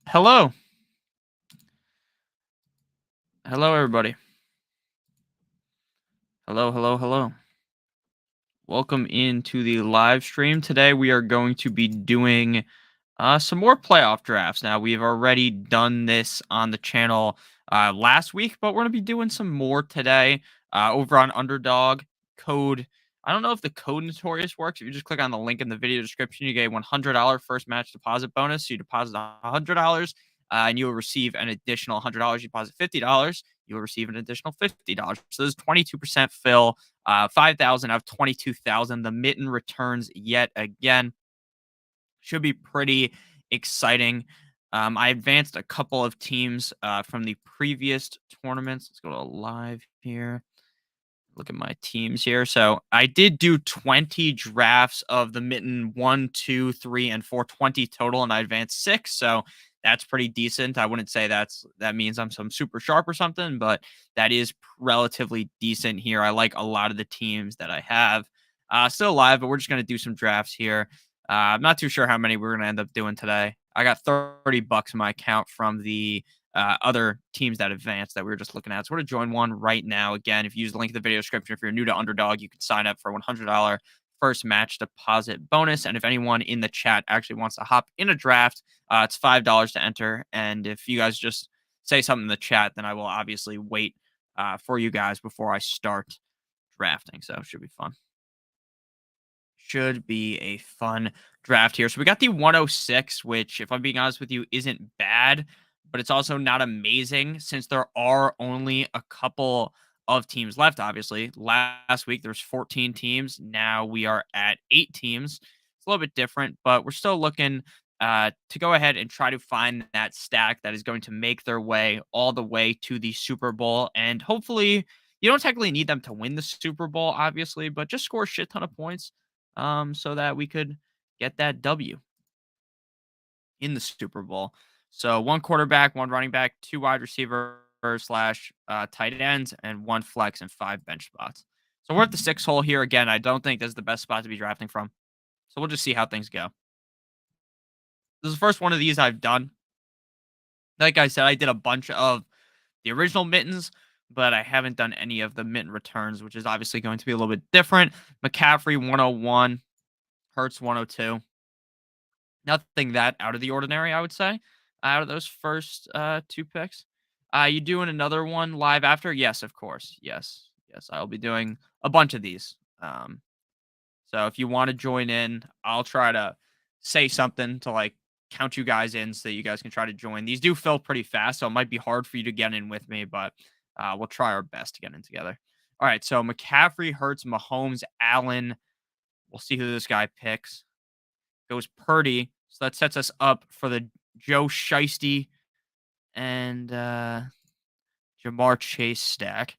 Hello. Hello, everybody. Hello, hello, hello. Welcome into the live stream. Today, we are going to be doing some more playoff drafts. Now, we've already done this on the channel last week, but we're going to be doing some more today over on Underdog. Code, I don't know if the code Notorious works. If you just click on the link in the video description, you get a $100 first match deposit bonus. So you deposit $100 and you will receive an additional $100. You deposit $50, you will receive an additional $50. So there's 22% fill, 5,000 out of 22,000. The mitten returns yet again. Should be pretty exciting. I advanced a couple of teams from the previous tournaments. Let's go to live here. Look at my teams here. So I did do 20 drafts of the mitten 1, 2, 3, and 4, 20 total, and I advanced 6. So that's pretty decent. I wouldn't say that means I'm some super sharp or something, but that is relatively decent here. I like a lot of the teams that I have. Still alive, but we're just gonna do some drafts here. I'm not too sure how many we're gonna end up doing today. I got $30 in my account from the other teams that advanced that we were just looking at. So we're going to join one right now. Again, if you use the link in the video description, if you're new to Underdog, you can sign up for a $100 first match deposit bonus. And if anyone in the chat actually wants to hop in a draft, it's $5 to enter. And if you guys just say something in the chat, then I will obviously wait for you guys before I start drafting. So it should be fun. Should be a fun draft here. So we got the 106, which, if I'm being honest with you, isn't bad, but it's also not amazing since there are only a couple of teams left. Obviously, last week there's 14 teams. Now we are at 8 teams. It's a little bit different, but we're still looking to go ahead and try to find that stack that is going to make their way all the way to the Super Bowl. And hopefully, you don't technically need them to win the Super Bowl, obviously, but just score a shit ton of points so that we could get that W in the Super Bowl. So one quarterback, one running back, two wide receiver slash tight ends, and one flex and 5 bench spots. So we're at the 6 hole here again. I don't think this is the best spot to be drafting from. So we'll just see how things go. This is the first one of these I've done. Like I said, I did a bunch of the original mittens, but I haven't done any of the mitten returns, which is obviously going to be a little bit different. McCaffrey 101, Hurts 102. Nothing that out of the ordinary, I would say, out of those first 2 picks. You doing another one live after? Yes, of course. Yes. Yes, I'll be doing a bunch of these. So if you want to join in, I'll try to say something to like count you guys in so that you guys can try to join. These do fill pretty fast, so it might be hard for you to get in with me, but we'll try our best to get in together. All right, so McCaffrey, Hurts, Mahomes, Allen. We'll see who this guy picks. Goes Purdy. So that sets us up for the Joe Shiesty and Jamar Chase stack.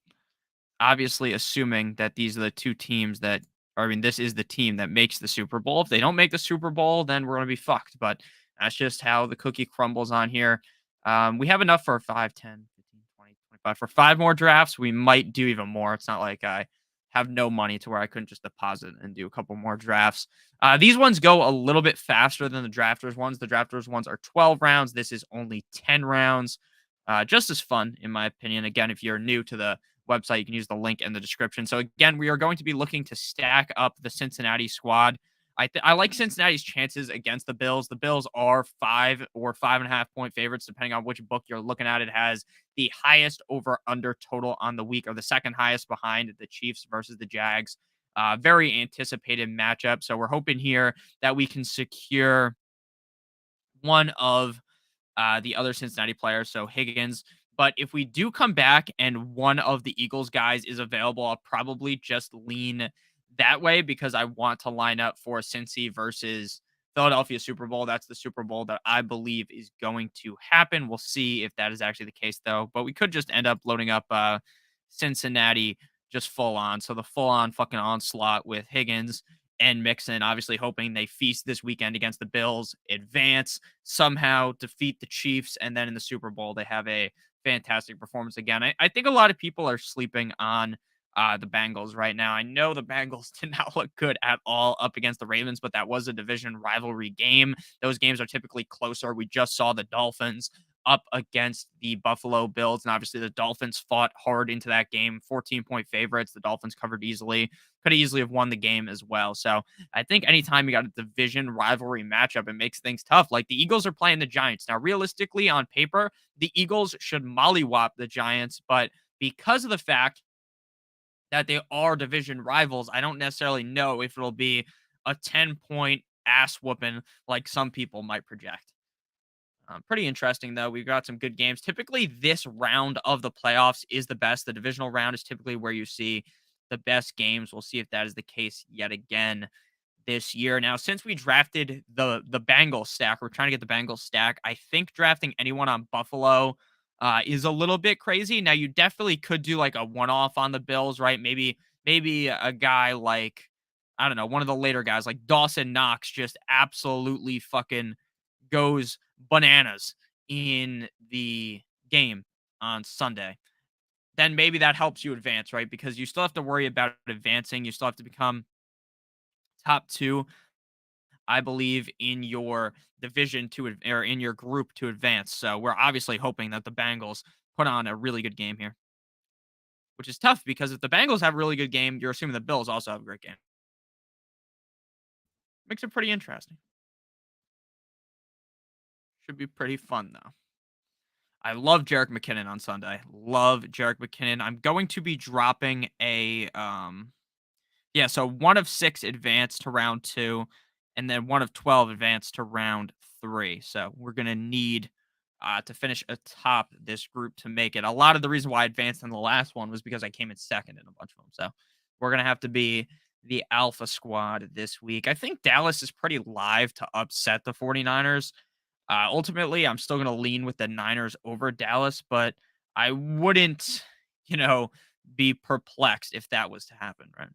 Obviously, assuming that these are the two teams that, or I mean, this is the team that makes the Super Bowl. If they don't make the Super Bowl, then we're going to be fucked. But that's just how the cookie crumbles on here. We have enough for 5, 10, 15, 20, 25. For 5 more drafts, we might do even more. It's not like I have no money to where I couldn't just deposit and do a couple more drafts. These ones go a little bit faster than the drafters ones. The drafters ones are 12 rounds. This is only 10 rounds. Just as fun, in my opinion. Again, if you're new to the website, you can use the link in the description. So again, we are going to be looking to stack up the Cincinnati squad. I like Cincinnati's chances against the Bills. The Bills are 5 or 5.5 point favorites, depending on which book you're looking at. It has the highest over under total on the week, or the second highest behind the Chiefs versus the Jags. Very anticipated matchup. So we're hoping here that we can secure one of the other Cincinnati players, so Higgins. But if we do come back and one of the Eagles guys is available, I'll probably just lean that way because I want to line up for Cincy versus Philadelphia Super Bowl. That's the Super Bowl that I believe is going to happen. We'll see if that is actually the case, though. But we could just end up loading up Cincinnati just full on. So the full on fucking onslaught with Higgins and Mixon, obviously hoping they feast this weekend against the Bills, advance, somehow defeat the Chiefs, and then in the Super Bowl, they have a fantastic performance again. I think a lot of people are sleeping on the Bengals right now. I know the Bengals did not look good at all up against the Ravens, but that was a division rivalry game. Those games are typically closer. We just saw the Dolphins up against the Buffalo Bills, and obviously the Dolphins fought hard into that game. 14-point favorites. The Dolphins covered easily. Could easily have won the game as well. So I think anytime you got a division rivalry matchup, it makes things tough. Like the Eagles are playing the Giants. Now, realistically, on paper, the Eagles should mollywop the Giants, but because of the fact that they are division rivals, I don't necessarily know if it'll be a 10-point ass whooping like some people might project. Pretty interesting, though. We've got some good games. Typically, this round of the playoffs is the best. The divisional round is typically where you see the best games. We'll see if that is the case yet again this year. Now, since we drafted the Bengals stack, we're trying to get the Bengals stack. I think drafting anyone on Buffalo is a little bit crazy. Now, you definitely could do like a one-off on the Bills, right? Maybe a guy like I don't know, one of the later guys like Dawson Knox just absolutely fucking goes bananas in the game on Sunday. Then maybe that helps you advance, right? Because you still have to worry about advancing. You still have to become top two, I believe, in your division or in your group to advance. So we're obviously hoping that the Bengals put on a really good game here, which is tough because if the Bengals have a really good game, you're assuming the Bills also have a great game. Makes it pretty interesting. Should be pretty fun though. I love Jerick McKinnon on Sunday. Love Jerick McKinnon. I'm going to be dropping a yeah, so one of 6 advanced to round 2, and then one of 12 advanced to round 3. So we're gonna need to finish atop this group to make it. A lot of the reason why I advanced in the last one was because I came in second in a bunch of them. So we're gonna have to be the alpha squad this week. I think Dallas is pretty live to upset the 49ers. Ultimately, I'm still gonna lean with the Niners over Dallas, but I wouldn't, you know, be perplexed if that was to happen, right?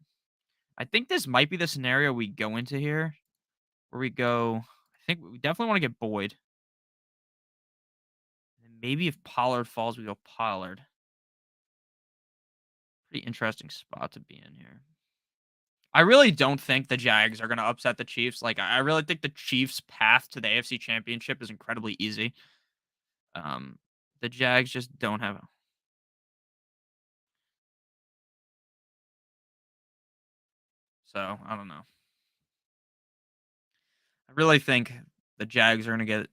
I think this might be the scenario we go into here, where we go. I think we definitely want to get Boyd. And maybe if Pollard falls, we go Pollard. Pretty interesting spot to be in here. I really don't think the Jags are going to upset the Chiefs. Like, I really think the Chiefs' path to the AFC Championship is incredibly easy. Um, the Jags just don't have. So I don't know. I really think the Jags are going to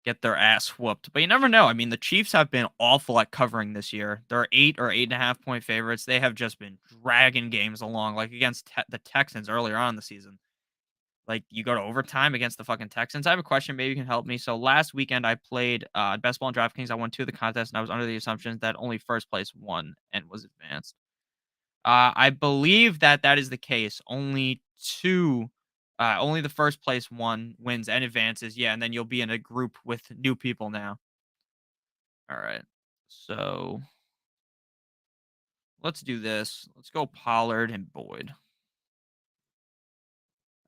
get their ass whooped. But you never know. I mean, the Chiefs have been awful at covering this year. They're 8 or 8.5 point favorites. They have just been dragging games along, like against the Texans earlier on in the season. Like you go to overtime against the fucking Texans. I have a question. Maybe you can help me. So last weekend I played best ball and DraftKings. I won 2 of the contests, and I was under the assumption that only first place won and was advanced. I believe that that is the case. Only the first place one wins and advances. Yeah, and then you'll be in a group with new people now. All right. So let's do this. Let's go Pollard and Boyd. I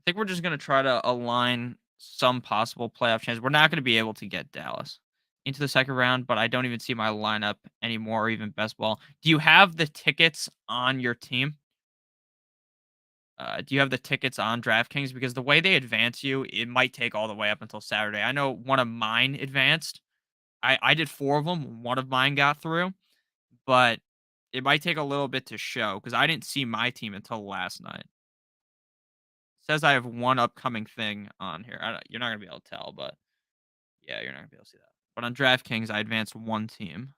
think we're just going to try to align some possible playoff chance. We're not going to be able to get Dallas into the second round, but I don't even see my lineup anymore, or even best ball. Do you have the tickets on your team? Do you have the tickets on DraftKings? Because the way they advance you, it might take all the way up until Saturday. I know one of mine advanced. I did 4 of them. One of mine got through, but it might take a little bit to show because I didn't see my team until last night. Says I have one upcoming thing on here. You're not gonna be able to tell, but yeah, you're not gonna be able to see that. But on DraftKings, I advanced 1 team.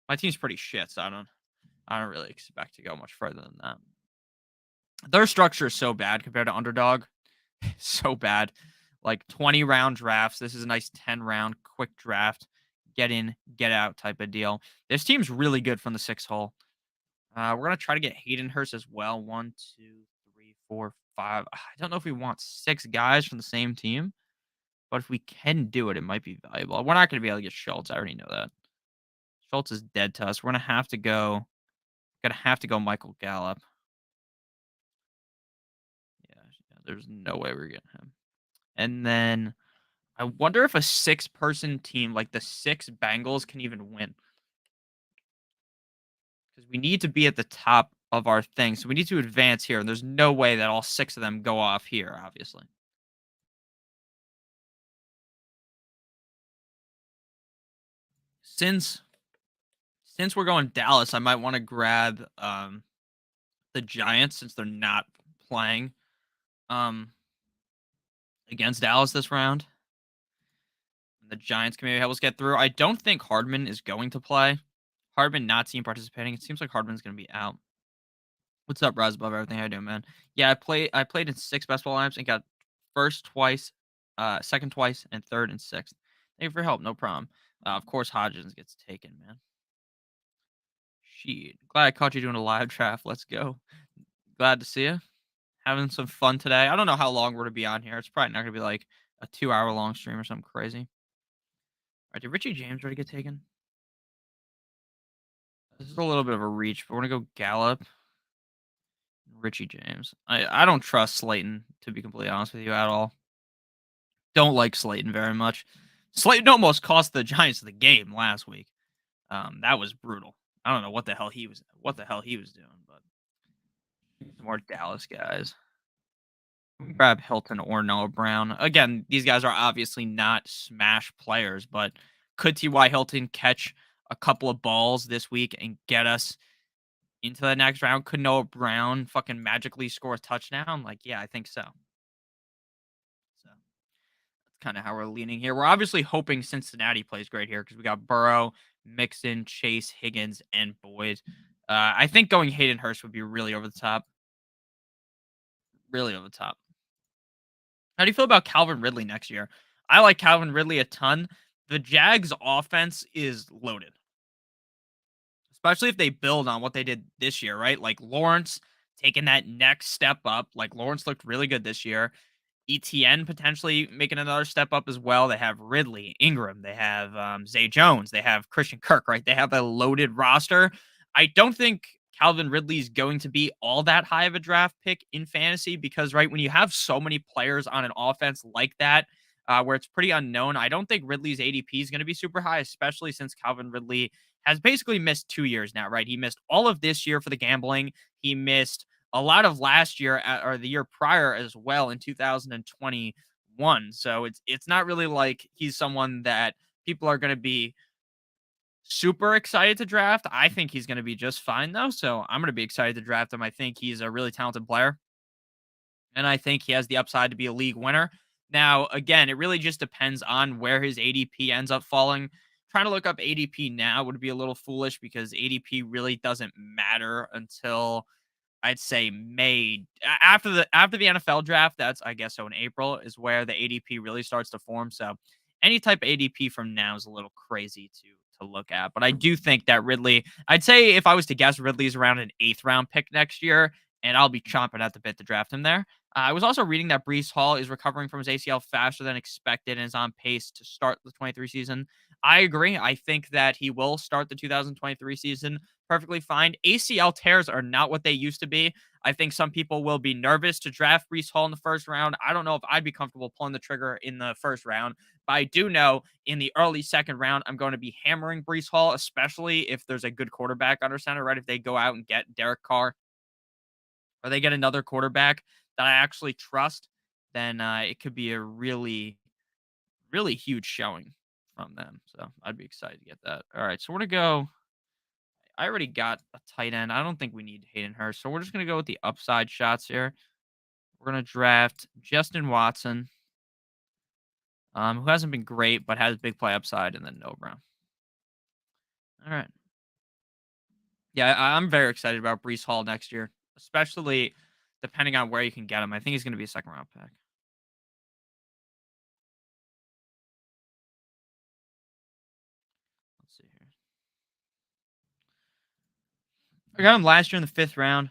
My team's pretty shit, so I don't really expect to go much further than that. Their structure is so bad compared to Underdog. So bad. Like 20 round drafts. This is a nice 10-round quick draft. Get in, get out type of deal. This team's really good from the 6 hole. We're gonna try to get Hayden Hurst as well. 1, 2, 3, 4, 5. I don't know if we want 6 guys from the same team, but if we can do it, it might be valuable. We're not gonna be able to get Schultz. I already know that. Schultz is dead to us. We're gonna have to go. Michael Gallup. Yeah, there's no way we're getting him. And then I wonder if a 6-person team like the 6 Bengals can even win. Because we need to be at the top of our thing. So we need to advance here, and there's no way that all 6 of them go off here, obviously. Since since we're going Dallas, I might wanna grab, the Giants since they're not playing, um, against Dallas this round. The Giants can maybe help us get through. I don't think Hardman is going to play. Hardman not seen participating. It seems like Hardman's gonna be out. What's up, Rise above everything? How you doing, man? Yeah, I played in 6 basketball lineups and got first twice, second twice, and third and sixth. Thank you for your help, no problem. Of course, Hodgins gets taken, man. Shit. Glad I caught you doing a live draft. Let's go. Glad to see you. Having some fun today. I don't know how long we're to be on here. It's probably not gonna be like a 2-hour long stream or something crazy. All right, did Richie James already get taken? This is a little bit of a reach, but we're gonna go Gallup, Richie James. I don't trust Slayton, to be completely honest with you, at all. Don't like Slayton very much. Slayton almost cost the Giants the game last week. That was brutal. I don't know what the hell he was doing, but some more Dallas guys. Grab Hilton or Noah Brown. Again, these guys are obviously not smash players, but could T.Y. Hilton catch a couple of balls this week and get us into the next round? Could Noah Brown fucking magically score a touchdown? Like, yeah, I think so. So that's kind of how we're leaning here. We're obviously hoping Cincinnati plays great here because we got Burrow, Mixon, Chase, Higgins, and Boyd. I think going Hayden Hurst would be really over the top. Really over the top. How do you feel about Calvin Ridley next year? I like Calvin Ridley a ton. The Jags offense is loaded, especially if they build on what they did this year, right? Like Lawrence taking that next step up. Like Lawrence looked really good this year. ETN potentially making another step up as well. They have Ridley, Ingram, they have Zay Jones, they have Christian Kirk, right? They have a loaded roster. I don't think Calvin Ridley is going to be all that high of a draft pick in fantasy because, right, when you have so many players on an offense like that, where it's pretty unknown, I don't think Ridley's ADP is going to be super high, especially since Calvin Ridley has basically missed 2 years now, right? He missed all of this year for the gambling. He missed a lot of last year or the year prior as well in 2021. So it's not really like he's someone that people are going to be super excited to draft. I think he's going to be just fine though. So I'm going to be excited to draft him. I think he's a really talented player and I think he has the upside to be a league winner. Now, again, it really just depends on where his ADP ends up falling. Trying to look up ADP now would be a little foolish because ADP really doesn't matter until I'd say May after the NFL draft. That's I guess so in April is where the ADP really starts to form. So any type of ADP from now is a little crazy to look at. But I do think that Ridley, I'd say if I was to guess, Ridley's around an 8th round pick next year, and I'll be chomping at the bit to draft him there. I was also reading that Brees Hall is recovering from his ACL faster than expected and is on pace to start the 23 season. I agree. I think that he will start the 2023 season perfectly fine. ACL tears are not what they used to be. I think some people will be nervous to draft Brees Hall in the first round. I don't know if I'd be comfortable pulling the trigger in the first round, but I do know in the early second round, I'm going to be hammering Brees Hall, especially if there's a good quarterback under center, right? If they go out and get Derek Carr or they get another quarterback that I actually trust, then it could be a really, really huge showing from them. So I'd be excited to get that. All right. So we're going to go. I already got a tight end. I don't think we need Hayden Hurst. So we're just going to go with the upside shots here. We're going to draft Justin Watson, who hasn't been great, but has big play upside, and then Noah Brown. All right. Yeah, I'm very excited about Brees Hall next year, especially depending on where you can get him. I think he's going to be a 2nd-round pick. Let's see here. I got him last year in the 5th round.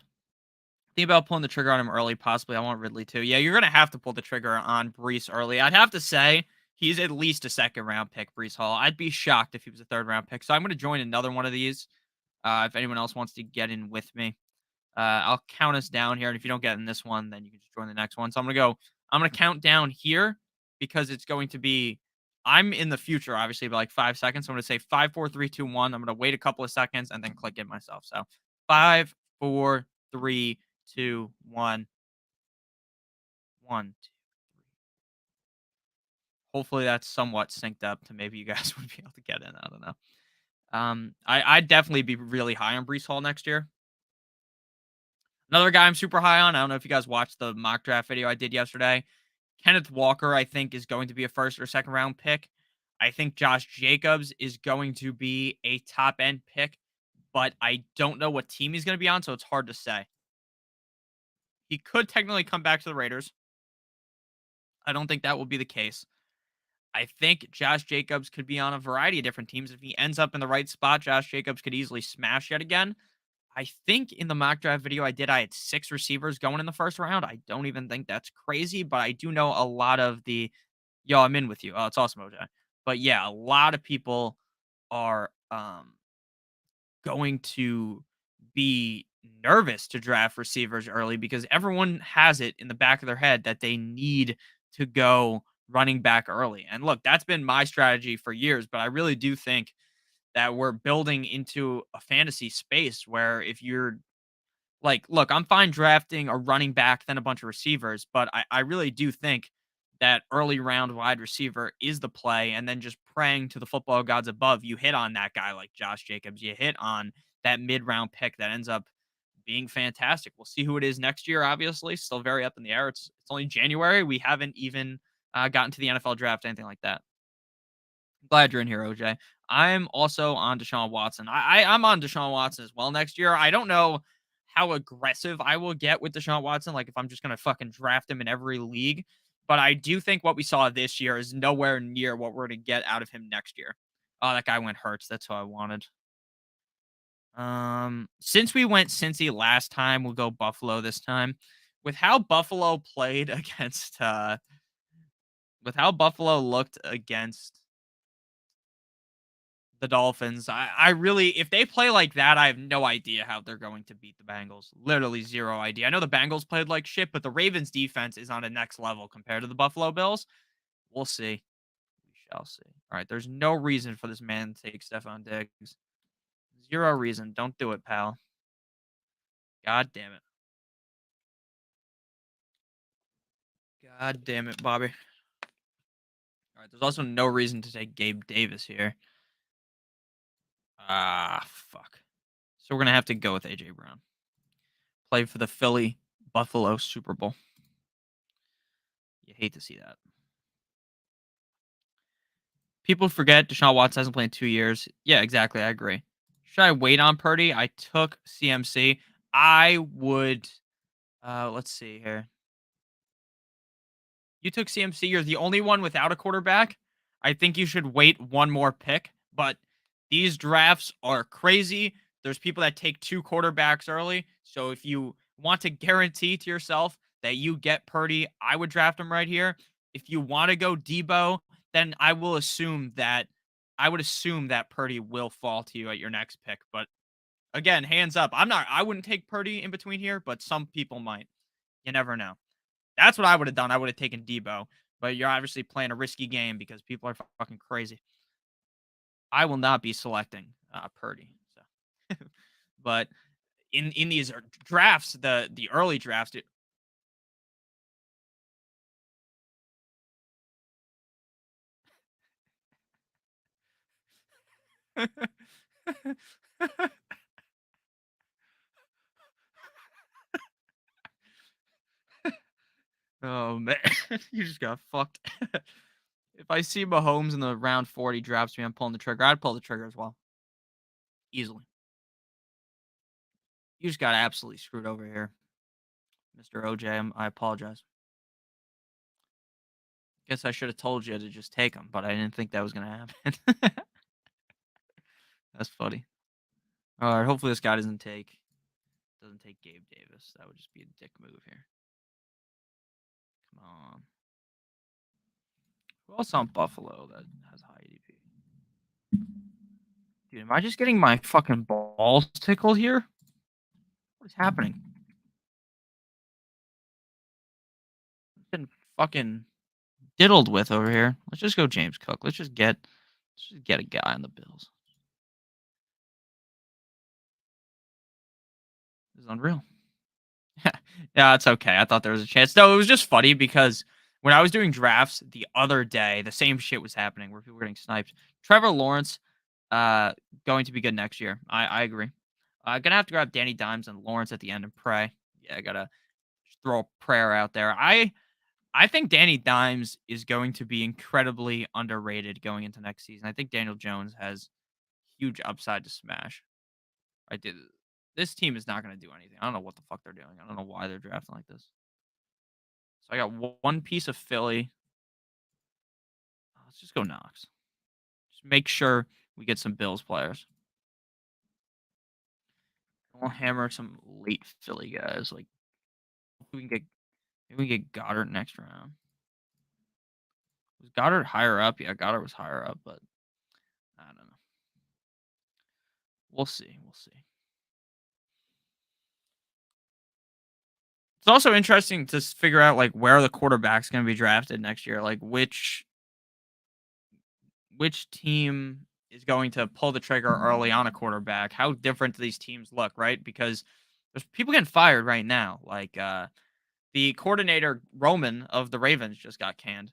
Think about pulling the trigger on him early, possibly. I want Ridley too. Yeah, you're gonna have to pull the trigger on Brees early. I'd have to say he's at least a 2nd-round pick, Brees Hall. I'd be shocked if he was a 3rd-round pick. So I'm gonna join another one of these. If anyone else wants to get in with me, I'll count us down here. And if you don't get in this one, then you can just join the next one. So I'm gonna count down here because it's going to be. I'm in the future, obviously, by like 5 seconds. So I'm gonna say 5, 4, 3, 2, 1. I'm gonna wait a couple of seconds and then click it myself. So 5, Four, three, two, one. One, two. Hopefully that's somewhat synced up to maybe you guys would be able to get in. I don't know. I'd definitely be really high on Brees Hall next year. Another guy I'm super high on. I don't know if you guys watched the mock draft video I did yesterday. Kenneth Walker, I think, is going to be a first or second round pick. I think Josh Jacobs is going to be a top end pick, but I don't know what team he's going to be on, so it's hard to say. He could technically come back to the Raiders. I don't think that will be the case. I think Josh Jacobs could be on a variety of different teams. If he ends up in the right spot, Josh Jacobs could easily smash yet again. I think in the mock draft video I did, I had 6 receivers going in the first round. I don't even think that's crazy, but I do know a lot of the yo, I'm in with you. Oh, it's awesome, OJ. But yeah, a lot of people are going to be nervous to draft receivers early because everyone has it in the back of their head that they need to go running back early. And look, that's been my strategy for years, but I really do think that we're building into a fantasy space where if you're like, look, I'm fine drafting a running back than a bunch of receivers, but I really do think that early round wide receiver is the play. And then just praying to the football gods above, you hit on that guy like Josh Jacobs, you hit on that mid round pick that ends up being fantastic. We'll see who it is next year, obviously. Still very up in the air. It's only January. We haven't even gotten to the NFL draft, anything like that. Glad you're in here, OJ. I'm also on Deshaun Watson. I'm on Deshaun Watson as well next year. I don't know how aggressive I will get with Deshaun Watson, like if I'm just gonna fucking draft him in every league. But I do think what we saw this year is nowhere near what we're gonna get out of him next year. Oh, that guy went Hurts. That's who I wanted. Since we went Cincy last time, we'll go Buffalo this time. With how Buffalo played against with how Buffalo looked against the Dolphins. I really, if they play like that, I have no idea how they're going to beat the Bengals. Literally zero idea. I know the Bengals played like shit, but the Ravens defense is on a next level compared to the Buffalo Bills. We'll see. We shall see. All right. There's no reason for this man to take Stephon Diggs. Zero reason. Don't do it, pal. God damn it. God damn it, Bobby. All right. There's also no reason to take Gabe Davis here. Ah, fuck. So we're going to have to go with A.J. Brown. Play for the Philly Buffalo Super Bowl. You hate to see that. People forget Deshaun Watson hasn't played in 2 years. Yeah, exactly. I agree. Should I wait on Purdy? I took CMC. I would. Let's see here. You took CMC. You're the only one without a quarterback. I think you should wait one more pick. But these drafts are crazy. There's people that take 2 quarterbacks early. So if you want to guarantee to yourself that you get Purdy, I would draft him right here. If you want to go Debo, then I would assume that Purdy will fall to you at your next pick. But again, hands up. I wouldn't take Purdy in between here, but some people might. You never know. That's what I would have done. I would have taken Debo. But you're obviously playing a risky game because people are fucking crazy. I will not be selecting Purdy. So, but in these drafts, the early drafts, oh man, you just got fucked. If I see Mahomes in the round 40 drafts me, I'm pulling the trigger. I'd pull the trigger as well, easily. You just got absolutely screwed over here, Mr. OJ. I apologize. Guess I should have told you to just take him, but I didn't think that was gonna happen. That's funny. All right, hopefully this guy doesn't take Gabe Davis. That would just be a dick move here. Come on. Who else on Buffalo that has high ADP? Dude, am I just getting my fucking balls tickled here? What is happening? I've been fucking diddled with over here. Let's just go James Cook. Let's just get a guy on the Bills. This is unreal. Yeah, it's okay. I thought there was a chance. No, it was just funny because when I was doing drafts the other day, the same shit was happening where people were getting sniped. Trevor Lawrence, uh, going to be good next year. I agree. Gonna have to grab Danny Dimes and Lawrence at the end and pray. Yeah, I gotta throw a prayer out there. I think Danny Dimes is going to be incredibly underrated going into next season. I think Daniel Jones has huge upside to smash. I did. This team is not going to do anything. I don't know what the fuck they're doing. I don't know why they're drafting like this. So I got one piece of Philly. Let's just go Knox. Just make sure we get some Bills players. We'll hammer some late Philly guys. Like we can get maybe we can get Goddard next round. Was Goddard higher up? Yeah, Goddard was higher up, but I don't know. We'll see. We'll see. It's also interesting to figure out like where the quarterback's going to be drafted next year. Like which team is going to pull the trigger early on a quarterback? How different do these teams look, right? Because there's people getting fired right now. Like the coordinator Roman of the Ravens just got canned.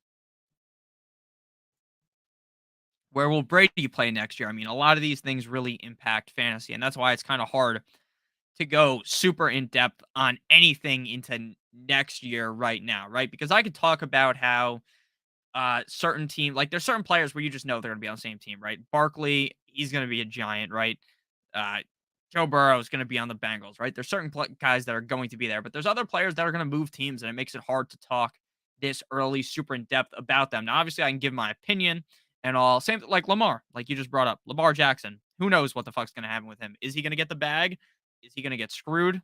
Where will Brady play next year? I mean, a lot of these things really impact fantasy, and that's why it's kind of hard to go super in depth on anything into next year right now, right? Because I could talk about how certain team like there's certain players where you just know they're gonna be on the same team, right? Barkley, he's gonna be a giant, right? Uh Joe Burrow is gonna be on the Bengals, right? There's certain guys that are going to be there, but there's other players that are gonna move teams, and it makes it hard to talk this early, super in depth about them. Now, obviously, I can give my opinion and all. Same like Lamar, like you just brought up, Lamar Jackson. Who knows what the fuck's gonna happen with him? Is he gonna get the bag? Is he gonna get screwed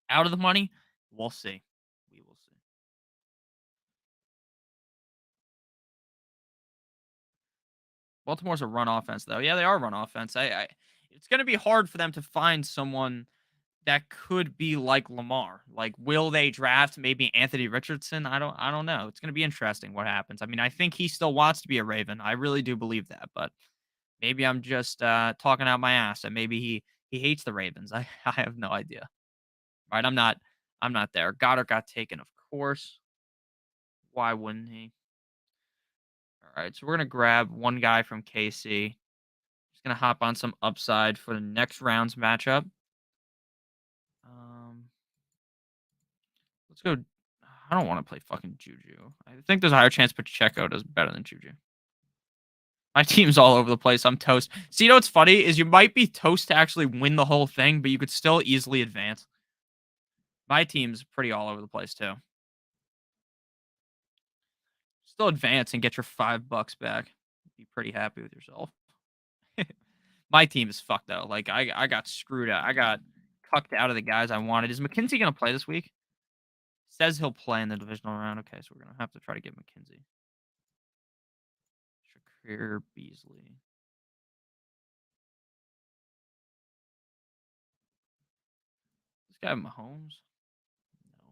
out of the money? We'll see. We will see. Baltimore's a run offense, though. Yeah, they are a run offense. It's going to be hard for them to find someone that could be like Lamar. Like, will they draft maybe Anthony Richardson? I don't know. It's going to be interesting what happens. I mean, I think he still wants to be a Raven. I really do believe that, but maybe I'm just talking out my ass, and maybe he hates the Ravens. I have no idea. Right? I'm not there. Goddard got taken, of course. Why wouldn't he? All right, so we're gonna grab one guy from KC. Just gonna hop on some upside for the next round's matchup. Um, let's go. I don't want to play fucking Juju. I think there's a higher chance Pacheco does better than Juju. My team's all over the place. I'm toast. See, you know what's funny is you might be toast to actually win the whole thing, but you could still easily advance. My team's pretty all over the place too. Still advance and get your $5 back. Be pretty happy with yourself. My team is fucked though. Like I got screwed out. I got cucked out of the guys I wanted. Is McKenzie gonna play this week? Says he'll play in the divisional round. Okay, so we're gonna have to try to get McKenzie. Shakir Beasley. This guy Mahomes? No.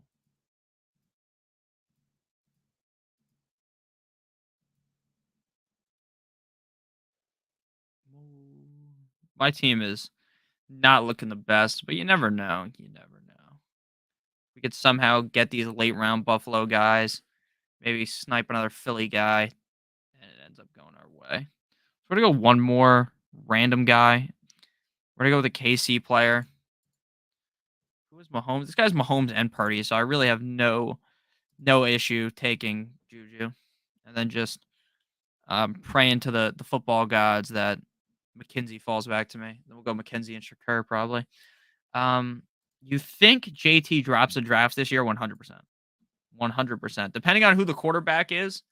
My team is not looking the best, but you never know. You never know. We could somehow get these late round Buffalo guys, maybe snipe another Philly guy, and it ends up going our way. So we're gonna go one more random guy. We're gonna go with a KC player. Who is Mahomes? This guy's Mahomes and Purdy, so I really have no issue taking Juju, and then just praying to the football gods that McKenzie falls back to me. Then we'll go McKenzie and Shakur probably. Um, you think JT drops a draft this year? 100%. 100%. Depending on who the quarterback is,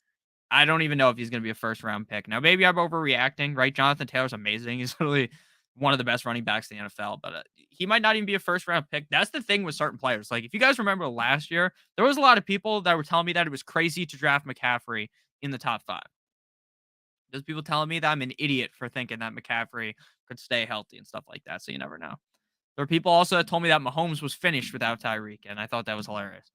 I don't even know if he's going to be a first round pick. Now, maybe I'm overreacting, right? Jonathan Taylor's amazing. He's literally one of the best running backs in the NFL, but he might not even be a first round pick. That's the thing with certain players. Like, if you guys remember last year, there was a lot of people that were telling me that it was crazy to draft McCaffrey in the top 5. There's people telling me that I'm an idiot for thinking that McCaffrey could stay healthy and stuff like that. So you never know. There were people also that told me that Mahomes was finished without Tyreek, and I thought that was hilarious.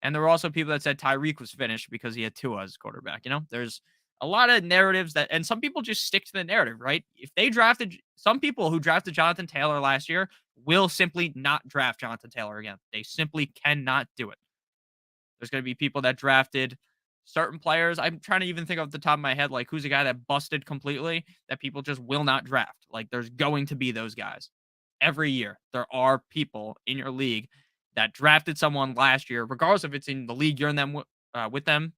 And there were also people that said Tyreek was finished because he had Tua as quarterback. You know, there's A lot of narratives that, and some people just stick to the narrative, right? If they drafted, some people who drafted Jonathan Taylor last year will simply not draft Jonathan Taylor again. They simply cannot do it. There's going to be people that drafted certain players. I'm trying to even think off the top of my head, like who's a guy that busted completely that people just will not draft. Like there's going to be those guys every year. There are people in your league that drafted someone last year, regardless if it's in the league you're in them with them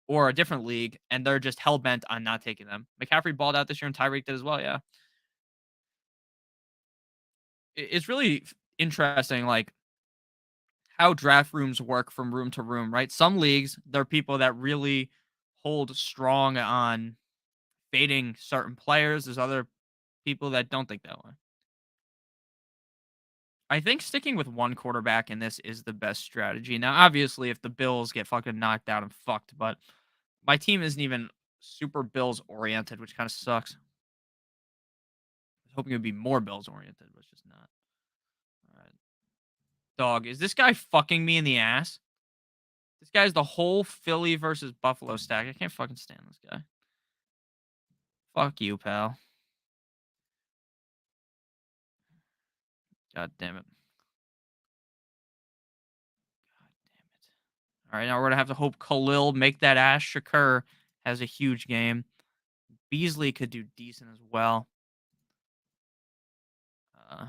or a different league, and they're just hell bent on not taking them. McCaffrey balled out this year, and Tyreek did as well. Yeah, it's really interesting, like how draft rooms work from room to room, right? Some leagues, there are people that really hold strong on fading certain players. There's other people that don't think that way. I think sticking with one quarterback in this is the best strategy. Now, obviously, if the Bills get fucking knocked out, I'm fucked, but my team isn't even super Bills oriented, which kind of sucks. I was hoping it would be more Bills oriented, but it's just not. All right. Dog, is this guy fucking me in the ass? This guy's the whole Philly versus Buffalo stack. I can't fucking stand this guy. Fuck you, pal. God damn it. God damn it. All right, now we're gonna have to hope Khalil make that ass. Shakur has a huge game. Beasley could do decent as well. Uh,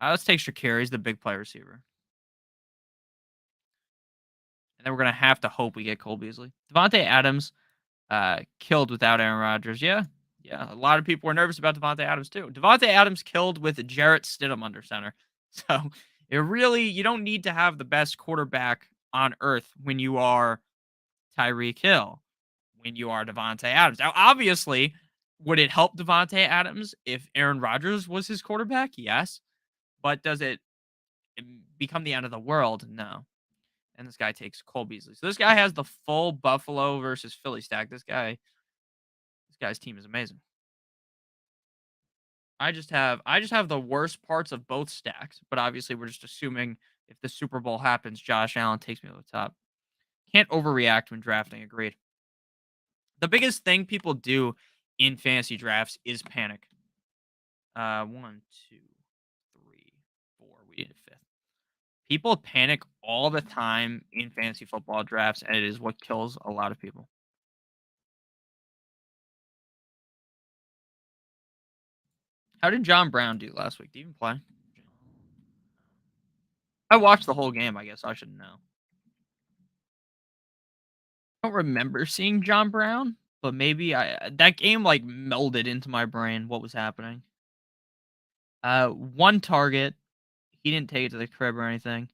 let's take Shakir. He's the big play receiver. And then we're gonna have to hope we get Cole Beasley. Devontae Adams killed without Aaron Rodgers. Yeah. Yeah. A lot of people were nervous about Devontae Adams too. Devontae Adams killed with Jarrett Stidham under center. So it really, you don't need to have the best quarterback on earth when you are Tyreek Hill, when you are Devontae Adams. Now, obviously, would it help Devontae Adams if Aaron Rodgers was his quarterback? Yes. But does it become the end of the world? No. And this guy takes Cole Beasley. So this guy has the full Buffalo versus Philly stack. This guy's team is amazing. I just have the worst parts of both stacks, but obviously we're just assuming if the Super Bowl happens, Josh Allen takes me to the top. Can't overreact when drafting, agreed. The biggest thing people do in fantasy drafts is panic. One, two, three, four. We did a fifth. People panic all the time in fantasy football drafts, and it is what kills a lot of people. How did John Brown do last week? Did he even play? I watched the whole game. I guess I should know. I don't remember seeing John Brown, but maybe I that game like melded into my brain what was happening. One target. He didn't take it to the crib or anything.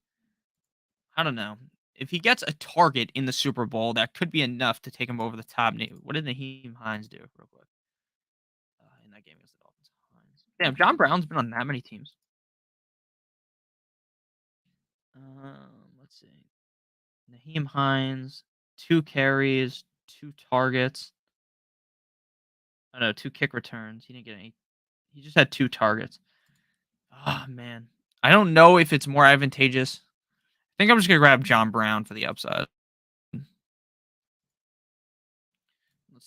I don't know. If he gets a target in the Super Bowl, that could be enough to take him over the top. What did Naheem Hines do, real quick? In that game against the Dolphins. Hines. Damn, John Brown's been on that many teams. Let's see. Naheem Hines, 2 carries, 2 targets. I know, 2 kick returns. He didn't get any. He just had 2 targets. Oh, man. I don't know if it's more advantageous. I think I'm just going to grab John Brown for the upside. Let's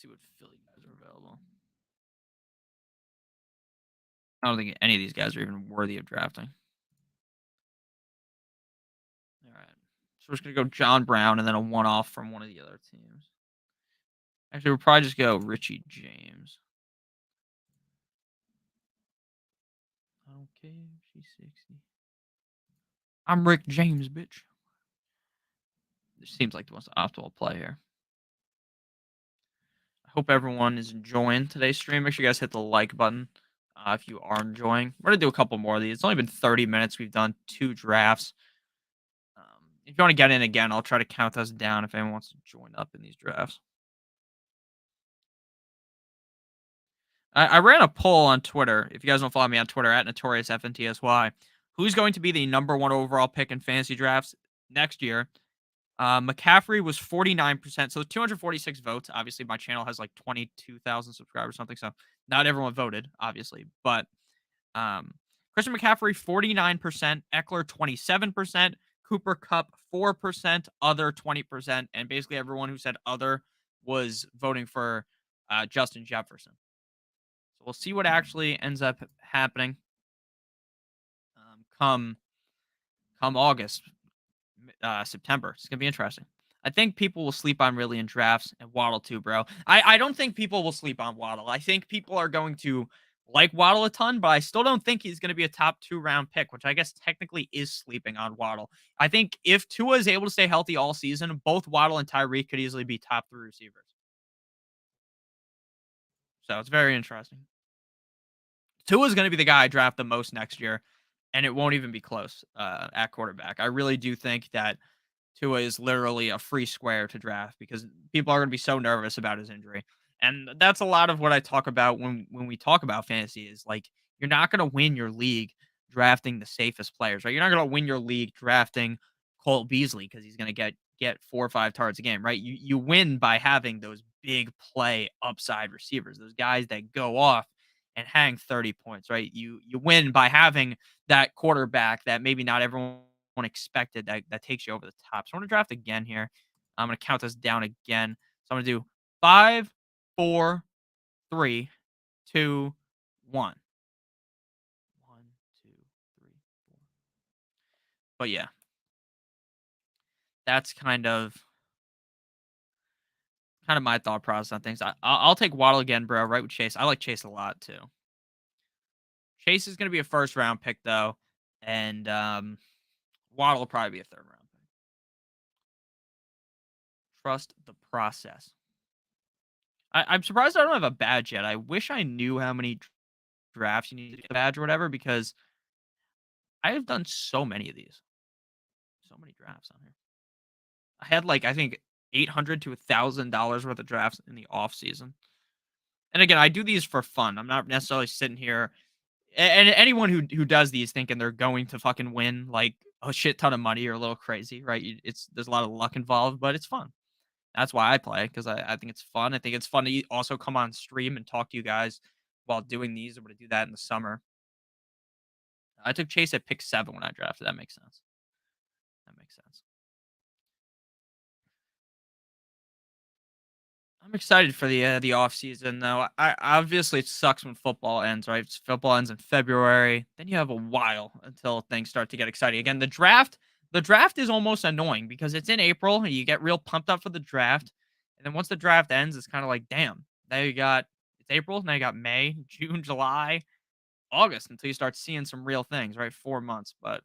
see what Philly guys are available. I don't think any of these guys are even worthy of drafting. All right. So we're just going to go John Brown and then a one-off from one of the other teams. Actually, we'll probably just go Richie James. Okay, she's 60. I'm Rick James, bitch. This seems like the most optimal play here. I hope everyone is enjoying today's stream. Make sure you guys hit the like button if you are enjoying. We're going to do a couple more of these. It's only been 30 minutes. We've done 2 drafts. If you want to get in again, I'll try to count us down if anyone wants to join up in these drafts. I ran a poll on Twitter. If you guys don't follow me on Twitter, at NotoriousFNTSY, who's going to be the number 1 overall pick in fantasy drafts next year? McCaffrey was 49%, so 246 votes. Obviously, my channel has like 22,000 subscribers or something, so not everyone voted, obviously. But Christian McCaffrey, 49%, Eckler, 27%, Cooper Kupp, 4%, other 20%, and basically everyone who said other was voting for Justin Jefferson. So we'll see what actually ends up happening come August, September. It's gonna be interesting. I think people will sleep on really in drafts and Waddle too, bro. I don't think people will sleep on Waddle. I think people are going to like Waddle a ton, but I still don't think he's going to be a top 2 round pick, which I guess technically is sleeping on Waddle. I think if Tua is able to stay healthy all season, both Waddle and Tyreek could easily be top 3 receivers. So it's very interesting. Tua is going to be the guy I draft the most next year, and it won't even be close at quarterback. I really do think that Tua is literally a free square to draft because people are going to be so nervous about his injury. And that's a lot of what I talk about when we talk about fantasy is like you're not going to win your league drafting the safest players, right? You're not going to win your league drafting Cole Beasley because he's going to get 4 or 5 targets a game, right? You win by having those big play upside receivers, those guys that go off and hang 30 points, right? You win by having that quarterback that maybe not everyone expected that takes you over the top. So I'm gonna draft again here. I'm gonna count this down again. So I'm gonna do 5, 4, 3, 2, 1. 1, 2, 3, 4. But yeah, that's kind of my thought process on things. I'll take Waddle again, bro. Right with Chase. I like Chase a lot too. Chase is gonna be a first round pick though, and Waddle will probably be a third round pick. Trust the process. I'm surprised I don't have a badge yet. I wish I knew how many drafts you need to get a badge or whatever because I have done so many of these. So many drafts on here. I had like I think $800 to $1,000 worth of drafts in the off season. And again, I do these for fun. I'm not necessarily sitting here and anyone who does these thinking they're going to fucking win like a shit ton of money or a little crazy, right? It's there's a lot of luck involved, but it's fun. That's why I play because I think it's fun. I think it's fun to also come on stream and talk to you guys while doing these. I'm going to do that in the summer. I took Chase at pick 7 when I drafted. That makes sense. That makes sense. I'm excited for the off season though. I obviously it sucks when football ends, right? Football ends in February. Then you have a while until things start to get exciting again. The draft is almost annoying because it's in April and you get real pumped up for the draft. And then once the draft ends, it's kind of like, damn, now you got it's April, now you got May, June, July, August until you start seeing some real things, right? 4 months. But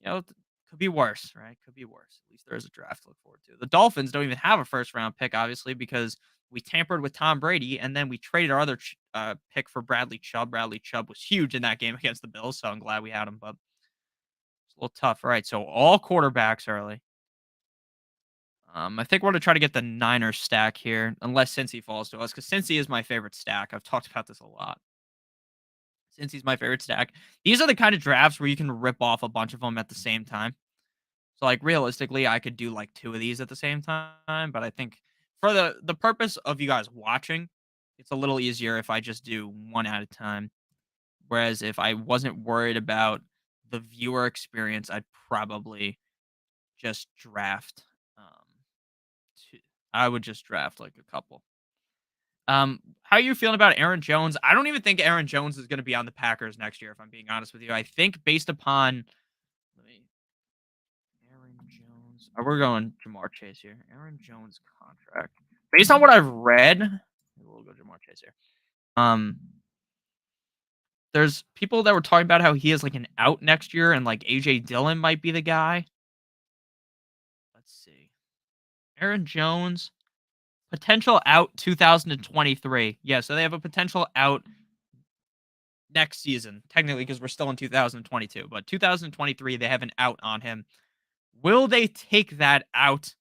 could be worse, right? Could be worse. At least there is a draft to look forward to. The Dolphins don't even have a first round pick, obviously, because we tampered with Tom Brady and then we traded our other pick for Bradley Chubb. Bradley Chubb was huge in that game against the Bills, so I'm glad we had him, but it's a little tough. All right, so all quarterbacks early. I think we're going to try to get the Niners stack here, unless Cincy falls to us, because Cincy is my favorite stack. I've talked about this a lot. Cincy's my favorite stack. These are the kind of drafts where you can rip off a bunch of them at the same time. So, like, realistically, I could do, like, 2 of these at the same time, but I think for the purpose of you guys watching, it's a little easier if I just do 1 at a time. Whereas if I wasn't worried about the viewer experience, I'd probably just draft, 2 I would just draft, like, a couple. How are you feeling about Aaron Jones? I don't even think Aaron Jones is gonna be on the Packers next year, if I'm being honest with you. I think based upon let me Aaron Jones. We're going Jamar Chase here. Aaron Jones contract. Based on what I've read, we'll go Jamar Chase here. Um, there's people that were talking about how he is like an out next year, and like AJ Dillon might be the guy. Let's see. Aaron Jones potential out 2023. Yeah, so they have a potential out next season, technically because we're still in 2022, but 2023 they have an out on him. Will they take that out?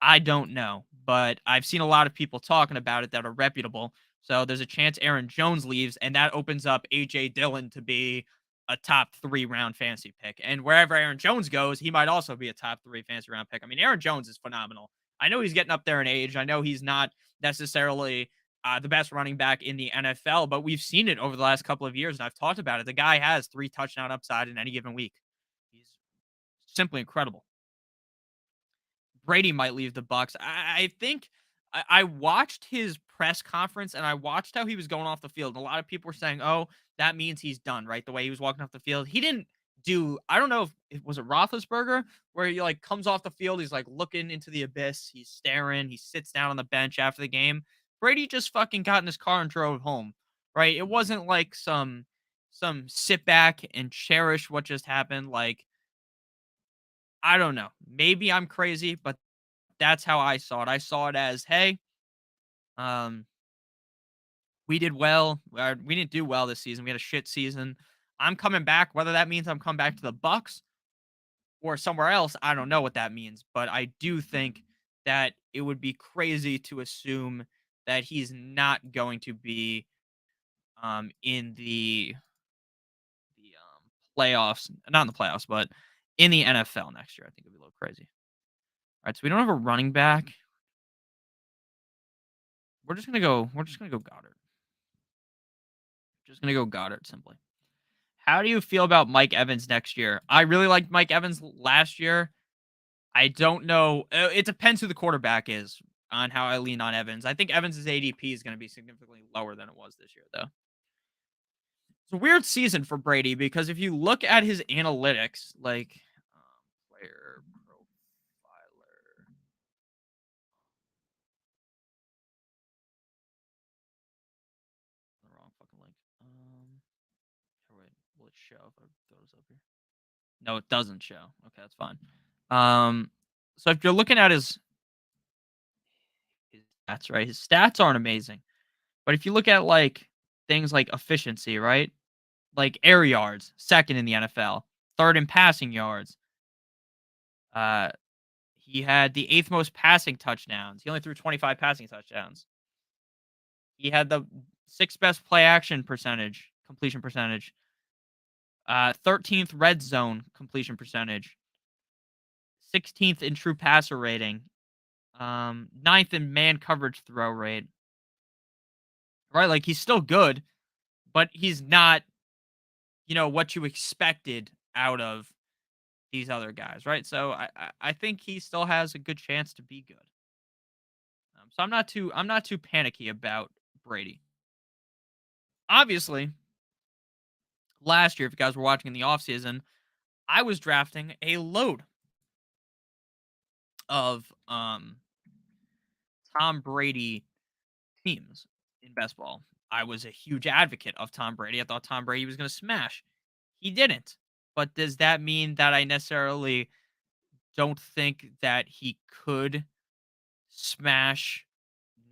I don't know, but I've seen a lot of people talking about it that are reputable. So there's a chance Aaron Jones leaves, and that opens up AJ Dillon to be a top 3 round fantasy pick. And wherever Aaron Jones goes, he might also be a top 3 fantasy round pick. I mean, Aaron Jones is phenomenal. I know he's getting up there in age. I know he's not necessarily the best running back in the NFL, but we've seen it over the last couple of years, and I've talked about it. The guy has 3 touchdown upside in any given week. He's simply incredible. Brady might leave the Bucks. I think I watched his press conference and I watched how he was going off the field. And a lot of people were saying, "Oh, that means he's done." Right, the way he was walking off the field, he didn't do. I don't know if it was it Roethlisberger where he like comes off the field, he's like looking into the abyss, he's staring, he sits down on the bench after the game. Brady just fucking got in his car and drove home. Right, it wasn't like some sit back and cherish what just happened. Like I don't know, maybe I'm crazy, but that's how I saw it. I saw it as, hey, um, we did well. We didn't do well this season. We had a shit season. I'm coming back. Whether that means I'm coming back to the Bucks or somewhere else, I don't know what that means. But I do think that it would be crazy to assume that he's not going to be in the playoffs, not in the playoffs, but in the NFL next year. I think it'd be a little crazy. All right, so we don't have a running back. We're just gonna go Goddard. Just gonna go Goddard simply. How do you feel about Mike Evans next year? I really liked Mike Evans last year. I don't know. It depends who the quarterback is on how I lean on Evans. I think Evans' ADP is going to be significantly lower than it was this year, though. It's a weird season for Brady because if you look at his analytics, like player profiler, the wrong fucking link. Wait, will it show if I throw this up here? No, it doesn't show. Okay, that's fine. So if you're looking at his stats, right? His stats aren't amazing. But if you look at like things like efficiency, right? Like air yards, second in the NFL, third in passing yards. Uh he had the eighth most passing touchdowns. He only threw 25 passing touchdowns. He had the sixth best play action percentage, completion percentage. 13th red zone completion percentage. 16th in true passer rating. Ninth in man coverage throw rate. Right? Like he's still good, but he's not, what you expected out of these other guys, right? So I think he still has a good chance to be good. So I'm not too panicky about Brady. Obviously, last year, if you guys were watching in the offseason, I was drafting a load of Tom Brady teams in best ball. I was a huge advocate of Tom Brady. I thought Tom Brady was going to smash. He didn't. But does that mean that I necessarily don't think that he could smash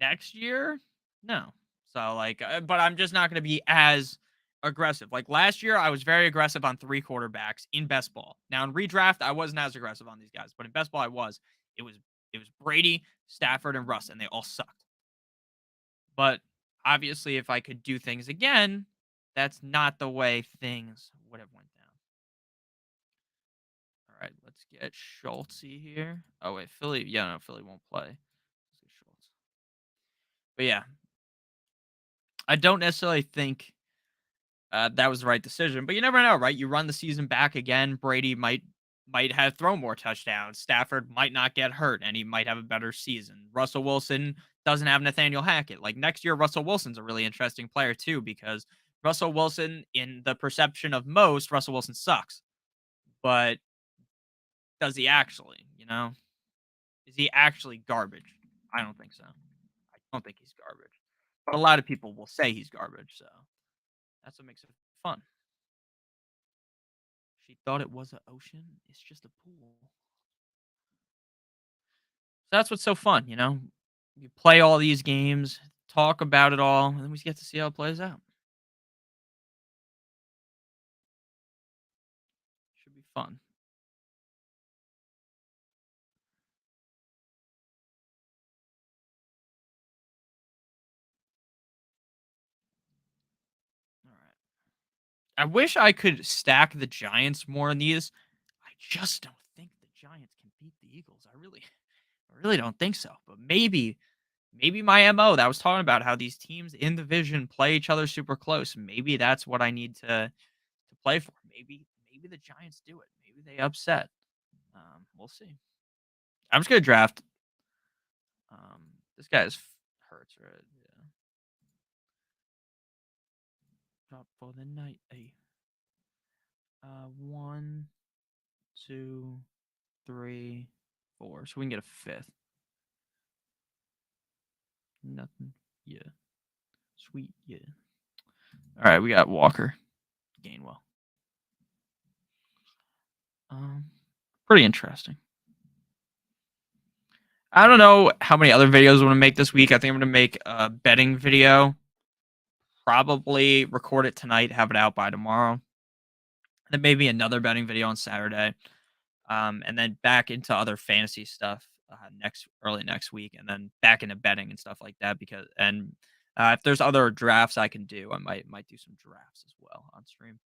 next year? No. So but I'm just not going to be as aggressive. Like last year, I was very aggressive on three quarterbacks in best ball. Now in redraft, I wasn't as aggressive on these guys, but in best ball, I was. It was it was Brady, Stafford, and Russ, and they all sucked. But obviously, if I could do things again, that's not the way things would have went down. All right, let's get Schultz here. Oh wait, Philly. Yeah, no, Philly won't play. Let's get Schultz. But yeah, I don't necessarily think that was the right decision. But you never know, right? You run the season back again. Brady might have thrown more touchdowns. Stafford might not get hurt, and he might have a better season. Russell Wilson doesn't have Nathaniel Hackett. Like next year, Russell Wilson's a really interesting player too because Russell Wilson, in the perception of most, Russell Wilson sucks. But does he actually? Is he actually garbage? I don't think so. I don't think he's garbage. But a lot of people will say he's garbage, so that's what makes it fun. She thought it was an ocean. It's just a pool. So that's what's so fun, You play all these games, talk about it all, and then we get to see how it plays out. Should be fun. All right. I wish I could stack the Giants more in these. I just don't think the Giants can beat the Eagles. I really don't think so. But maybe my MO that I was talking about how these teams in the division play each other super close. Maybe that's what I need to play for. Maybe the Giants do it. Maybe they upset. We'll see. I'm just gonna draft. Um, This guy's hurts, right? Yeah. Drop for the night. Hey. One, two, three, four. So we can get a fifth. Nothing. Yeah. Sweet. Yeah. All right, we got Walker, Gainwell. Pretty interesting. I don't know how many other videos I'm gonna make this week. I think I'm gonna make a betting video. Probably record it tonight, have it out by tomorrow. And then maybe another betting video on Saturday. And then back into other fantasy stuff early next week, and then back into betting and stuff like that. If there's other drafts I can do, I might do some drafts as well on stream.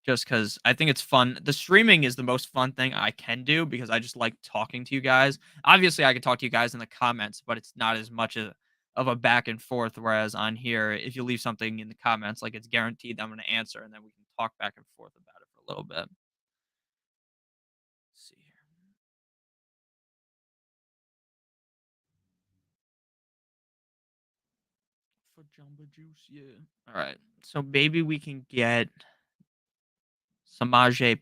Just because I think it's fun. The streaming is the most fun thing I can do because I just like talking to you guys. Obviously, I can talk to you guys in the comments, but it's not as much of a back and forth. Whereas on here, if you leave something in the comments, like it's guaranteed that I'm going to answer, and then we can talk back and forth about it for a little bit. Let's see here. For Jumbo Juice, yeah. All right, so maybe we can get Samaje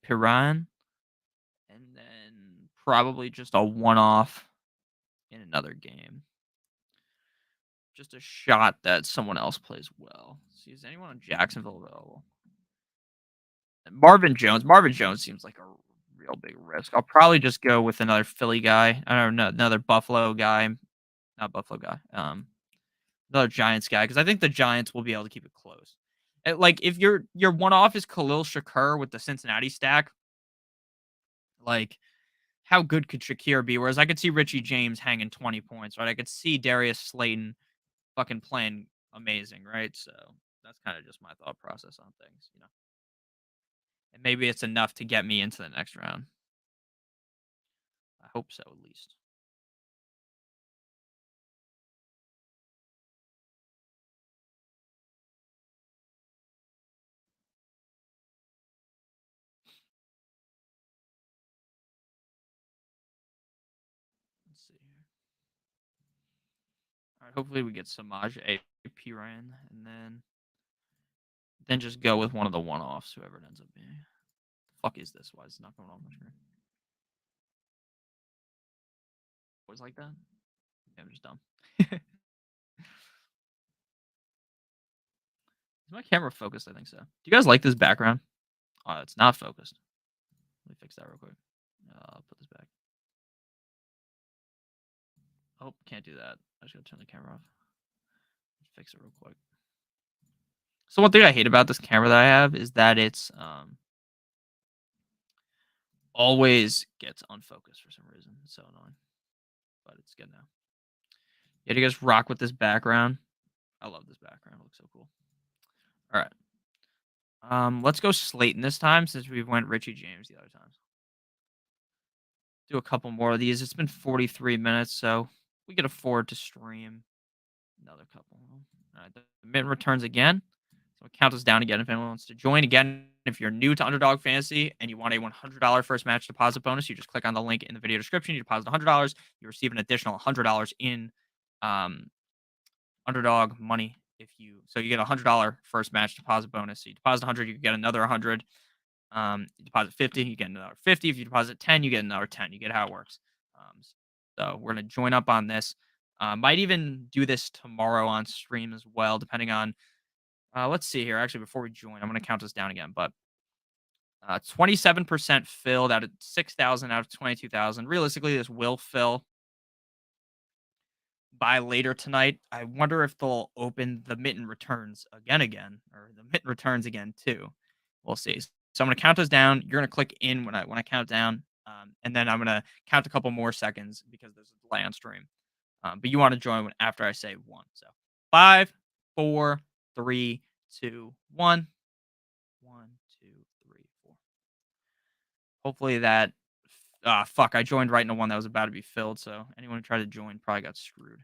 Piran, and then probably just a one-off in another game. Just a shot that someone else plays well. Let's see, is anyone on Jacksonville available? And Marvin Jones. Marvin Jones seems like a real big risk. I'll probably just go with another Philly guy. I don't know, another Buffalo guy. Not Buffalo guy. Another Giants guy, because I think the Giants will be able to keep it close. Like if your one off is Khalil Shakur with the Cincinnati stack, like how good could Shakir be? Whereas I could see Richie James hanging 20 points, right? I could see Darius Slayton fucking playing amazing, right? So that's kind of just my thought process on things, you know. And maybe it's enough to get me into the next round. I hope so, at least. Let's see here. All right, hopefully we get Samaj A. Piran, and then just go with one of the one-offs, whoever it ends up being. The fuck is this? Why is it not going on my screen? Always like that? Yeah, I'm just dumb. Is my camera focused? I think so. Do you guys like this background? Oh, it's not focused. Let me fix that real quick. I'll put this back. Oh, can't do that. I just gotta turn the camera off. Fix it real quick. So one thing I hate about this camera that I have is that it's always gets unfocused for some reason. It's so annoying. But it's good now. Yeah, do you guys rock with this background? I love this background. It looks so cool. All right. Let's go Slayton this time since we went Richie James the other times. Do a couple more of these. It's been 43 minutes, so we can afford to stream another couple. All right, the mint returns again. So count us down again if anyone wants to join. Again, if you're new to Underdog Fantasy and you want a $100 first match deposit bonus, you just click on the link in the video description. You deposit $100, you receive an additional $100 in Underdog money. So you get a $100 first match deposit bonus. So you deposit 100, you get another 100. You deposit 50, you get another 50. If you deposit 10, you get another 10. You get how it works. So we're gonna join up on this. Might even do this tomorrow on stream as well, depending on. Let's see here. Actually, before we join, I'm gonna count this down again. But 27% filled out of 6,000 out of 22,000. Realistically, this will fill by later tonight. I wonder if they'll open the mitten returns again, or the mitten returns again too. We'll see. So I'm gonna count us down. You're gonna click in when I count down, and then I'm gonna count a couple more seconds because there's a delay on stream. But you want to join after I say one. So 5, 4, 3, 2, 1. 1, 2, 3, 4. Hopefully that. Fuck! I joined right into one that was about to be filled. So anyone who tried to join probably got screwed.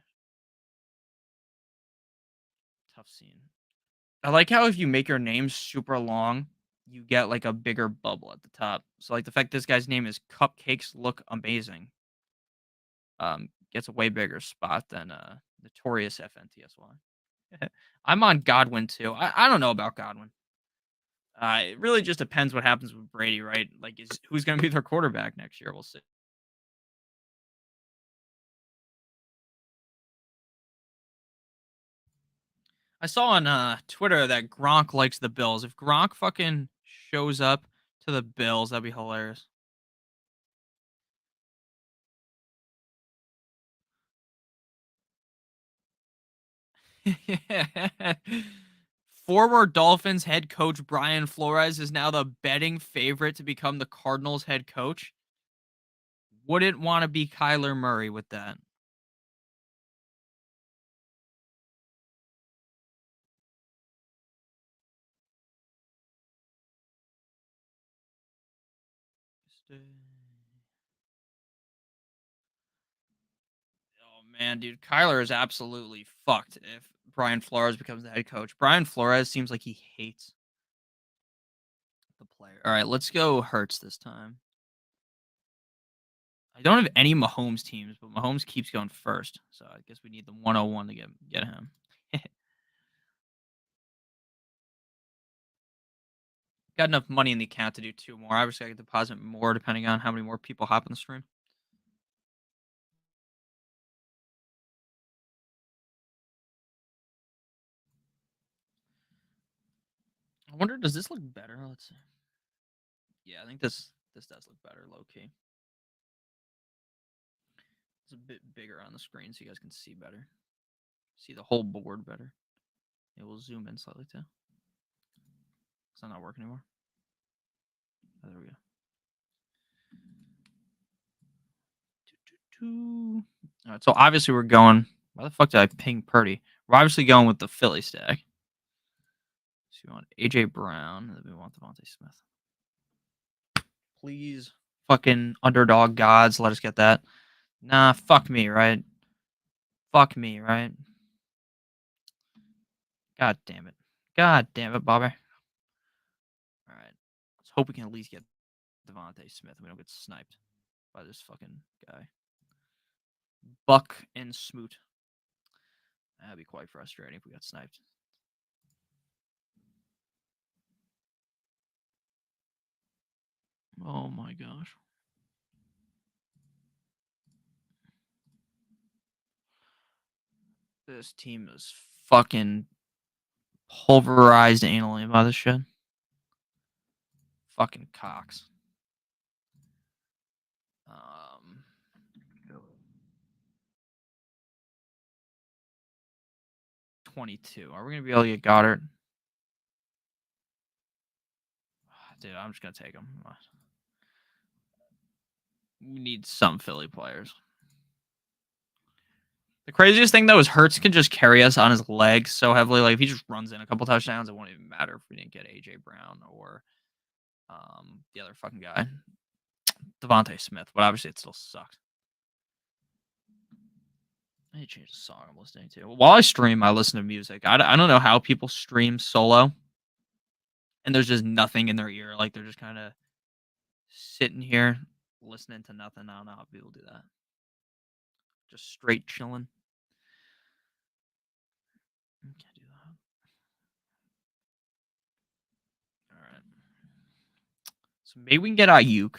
Tough scene. I like how if you make your name super long, you get like a bigger bubble at the top. So like the fact this guy's name is Cupcakes Look Amazing. gets a way bigger spot than notorious FNTSY. I'm on Godwin too. I don't know about Godwin. It really just depends what happens with Brady, right? Like, is who's going to be their quarterback next year? We'll see. I saw on Twitter that Gronk likes the Bills. If Gronk fucking shows up to the Bills, that'd be hilarious. Former Dolphins head coach Brian Flores is now the betting favorite to become the Cardinals head coach. Wouldn't want to be Kyler Murray with that. Oh man, dude, Kyler is absolutely fucked if Brian Flores becomes the head coach. Brian Flores seems like he hates the player. All right, let's go Hurts this time. I don't have any Mahomes teams, but Mahomes keeps going first, so I guess we need the 101 to get him. Got enough money in the account to do two more. Obviously, I could deposit more depending on how many more people hop on the stream. I wonder, does this look better? Let's see. Yeah, I think this does look better, low key. It's a bit bigger on the screen so you guys can see better. See the whole board better. It will zoom in slightly too. It's not working anymore. Oh, there we go. All right, so obviously we're going. Why the fuck did I ping Purdy? We're obviously going with the Philly stack. So we want AJ Brown, and then we want DeVonta Smith. Please, fucking underdog gods, let us get that. Nah, fuck me, right? Fuck me, right? God damn it. God damn it, Bobby. All right. Let's hope we can at least get DeVonta Smith and we don't get sniped by this fucking guy. Buck and Smoot. That'd be quite frustrating if we got sniped. Oh my gosh. This team is fucking pulverized anally by this shit. Fucking cocks. 22. Are we gonna be able to get Goddard? Dude, I'm just gonna take him. We need some Philly players. The craziest thing though is Hurts can just carry us on his legs so heavily. Like if he just runs in a couple touchdowns, it won't even matter if we didn't get AJ Brown or the other fucking guy, DeVonta Smith. But obviously, it still sucked. I need to change the song I'm listening to. While I stream, I listen to music. I don't know how people stream solo, and there's just nothing in their ear. Like they're just kind of sitting here listening to nothing. I don't know how people do that. Just straight chilling. Can't do that. All right. So maybe we can get Ayuk.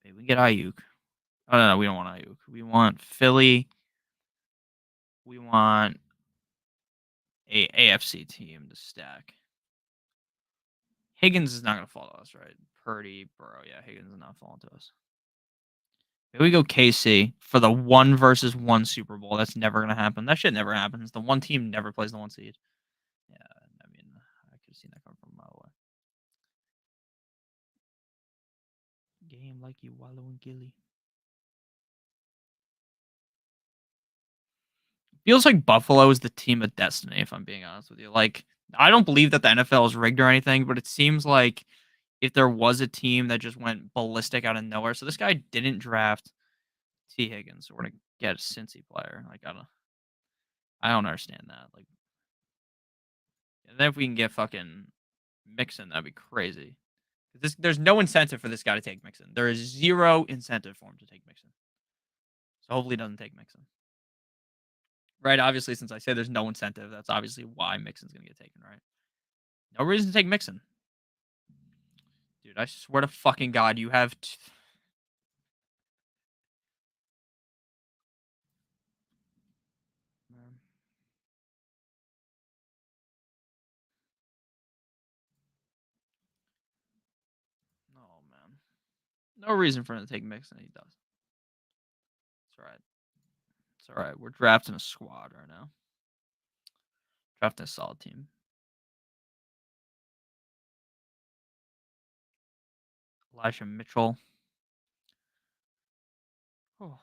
Maybe we can get Ayuk. Oh no, we don't want Ayuk. We want Philly. We want a AFC team to stack. Higgins is not going to fall to us, right? Purdy, Burrow. Yeah, Higgins is not falling to us. Maybe we go KC for the 1-versus-1 Super Bowl. That's never going to happen. That shit never happens. The one team never plays the one seed. Yeah, I mean, I could have seen that coming from a mile away. Game like you wallow in Gilly. Feels like Buffalo is the team of destiny, if I'm being honest with you. Like, I don't believe that the NFL is rigged or anything, but it seems like if there was a team that just went ballistic out of nowhere. So this guy didn't draft T. Higgins. So we're gonna get a Cincy player. Like I don't understand that. Like, and then if we can get fucking Mixon, that'd be crazy. There's no incentive for this guy to take Mixon. There is zero incentive for him to take Mixon. So hopefully he doesn't take Mixon. Right? Obviously, since I say there's no incentive, that's obviously why Mixon's gonna get taken, right? No reason to take Mixon. Dude, I swear to fucking God, you have Man. Oh man. No reason for him to take Mixon, he does. It's alright. It's alright. We're drafting a squad right now. Drafting a solid team. Elijah Mitchell. Oh.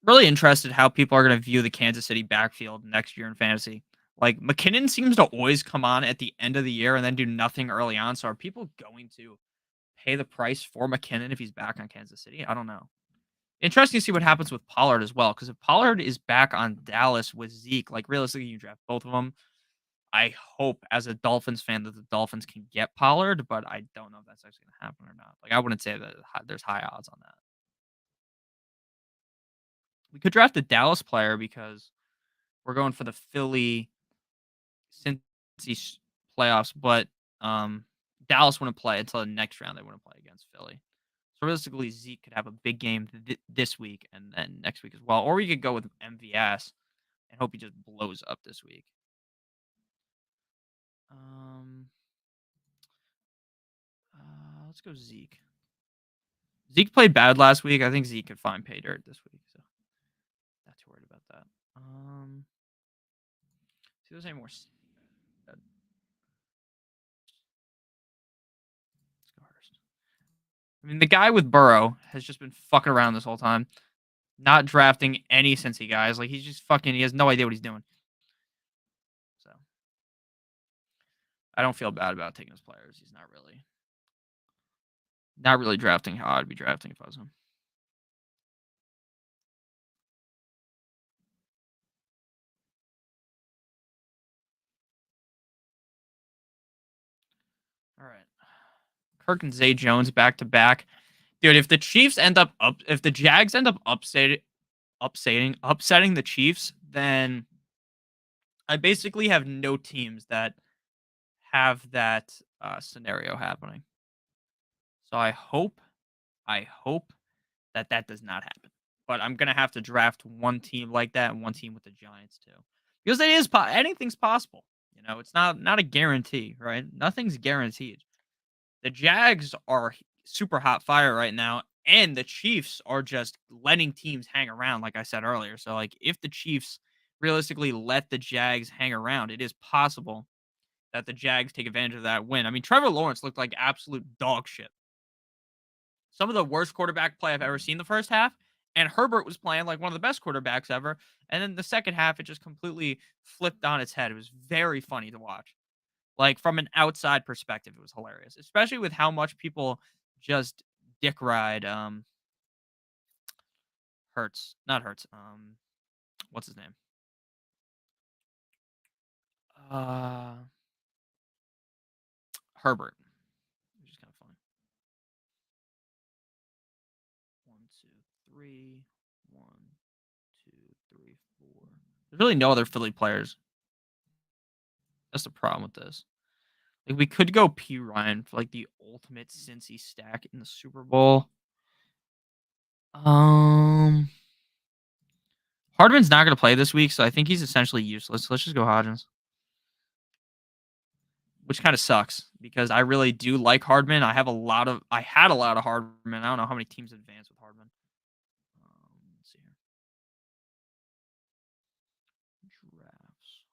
Really interested how people are going to view the Kansas City backfield next year in fantasy. Like McKinnon seems to always come on at the end of the year and then do nothing early on. So are people going to pay the price for McKinnon if he's back on Kansas City? I don't know. Interesting to see what happens with Pollard as well. Because if Pollard is back on Dallas with Zeke, like realistically, you draft both of them. I hope as a Dolphins fan that the Dolphins can get Pollard, but I don't know if that's actually going to happen or not. Like I wouldn't say that there's high odds on that. We could draft a Dallas player because we're going for the Philly Cincy playoffs, but Dallas wouldn't play until the next round. They wouldn't play against Philly. So realistically, Zeke could have a big game this week and then next week as well. Or we could go with MVS and hope he just blows up this week. Let's go Zeke. Zeke played bad last week. I think Zeke could find pay dirt this week. So not too worried about that. See if there's any more. Let's go Hurst. I mean, the guy with Burrow has just been fucking around this whole time. Not drafting any Cincy guys. Like, he's just fucking, he has no idea what he's doing. So, I don't feel bad about taking his players. He's not really drafting how I'd be drafting if I was him. All right. Kirk and Zay Jones back to back. Dude, if the Chiefs end up if the Jags end up upsetting the Chiefs, then I basically have no teams that have that scenario happening. So I hope that does not happen. But I'm gonna have to draft one team like that and one team with the Giants too, because it is anything's possible. You know, it's not a guarantee, right? Nothing's guaranteed. The Jags are super hot fire right now, and the Chiefs are just letting teams hang around, like I said earlier. So, like, if the Chiefs realistically let the Jags hang around, it is possible that the Jags take advantage of that win. I mean, Trevor Lawrence looked like absolute dog shit. Some of the worst quarterback play I've ever seen the first half, and Herbert was playing like one of the best quarterbacks ever. And then the second half, it just completely flipped on its head. It was very funny to watch. Like, from an outside perspective, it was hilarious, especially with how much people just dick ride Hurts. Not Hurts. What's his name? Uh Herbert. Which is kind of funny. 1, 2, 3. 1, 2, 3, 4. There's really no other Philly players. That's the problem with this. Like, we could go P Ryan for like the ultimate Cincy stack in the Super Bowl. Hardman's not going to play this week, so I think he's essentially useless. Let's just go Hodgins. Which kind of sucks because I really do like Hardman. I had a lot of Hardman. I don't know how many teams advance with Hardman. Let's see here. Drafts.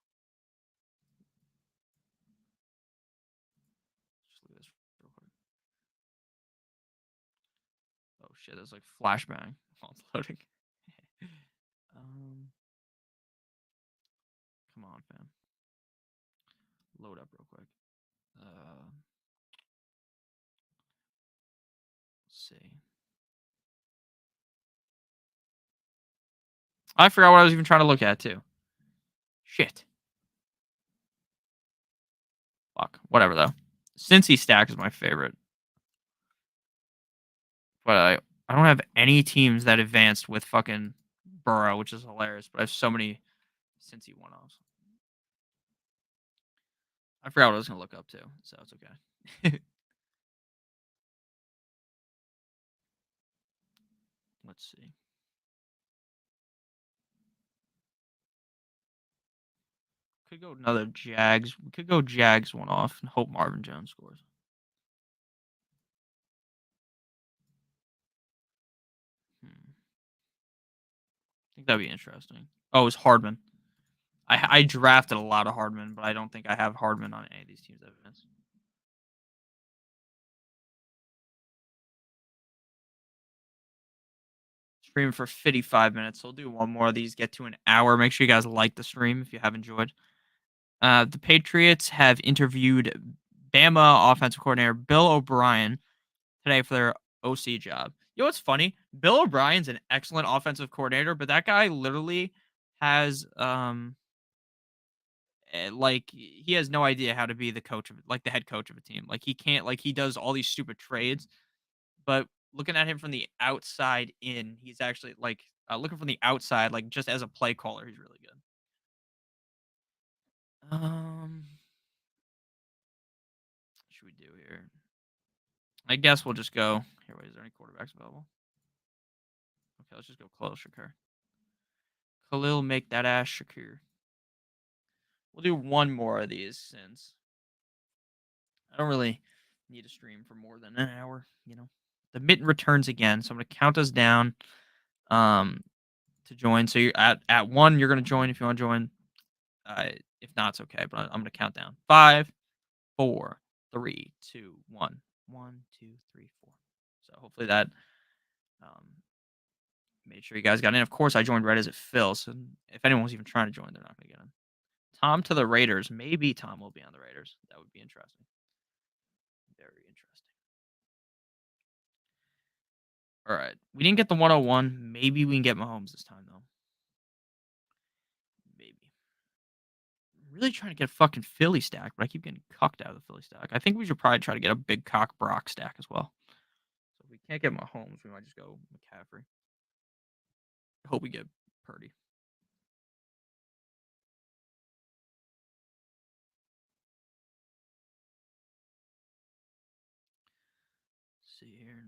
Just look at this real quick. Oh shit, there's like flashbang while it's loading. Come on, fam. Load up real quick. Let's see. I forgot what I was even trying to look at too. Shit. Fuck. Whatever though. Cincy stack is my favorite. But I don't have any teams that advanced with fucking Burrow, which is hilarious. But I have so many since he won off. I forgot what I was gonna look up too, so it's okay. Let's see. Could go another Jags. We could go Jags one off and hope Marvin Jones scores. Hmm. I think that'd be interesting. Oh, it's Hardman. I drafted a lot of Hardman, but I don't think I have Hardman on any of these teams that advance. Stream for 55 minutes. So we'll do one more of these, get to an hour. Make sure you guys like the stream if you have enjoyed. The Patriots have interviewed Bama offensive coordinator Bill O'Brien today for their OC job. You know what's funny? Bill O'Brien's an excellent offensive coordinator, but that guy literally has like he has no idea how to be the coach of like the head coach of a team. Like he can't like he does all these stupid trades, but looking at him from the outside in, he's actually like looking from the outside, like just as a play caller, he's really good. Um, what should we do here? I guess we'll just go here. Wait, is there any quarterbacks available? Okay, let's just go Khalil Shakir. Khalil, make that ass Shakir. We'll do one more of these since I don't really need to stream for more than an hour. You know, the mitten returns again, so I'm gonna count us down um to join. So you're at one, you're gonna join if you want to join. If not, it's okay. But I'm gonna count down. 5, 4, 3, 2, 1. 1, 2, 3, 4. So hopefully that um made sure you guys got in. Of course, I joined right as it fills. So if anyone was even trying to join, they're not gonna get in. Tom to the Raiders. Maybe Tom will be on the Raiders. That would be interesting. Very interesting. All right. We didn't get the 101. Maybe we can get Mahomes this time, though. Maybe. I'm really trying to get a fucking Philly stack, but I keep getting cucked out of the Philly stack. I think we should probably try to get a big cock Brock stack as well. So if we can't get Mahomes, we might just go McCaffrey. I hope we get Purdy. Let's see here.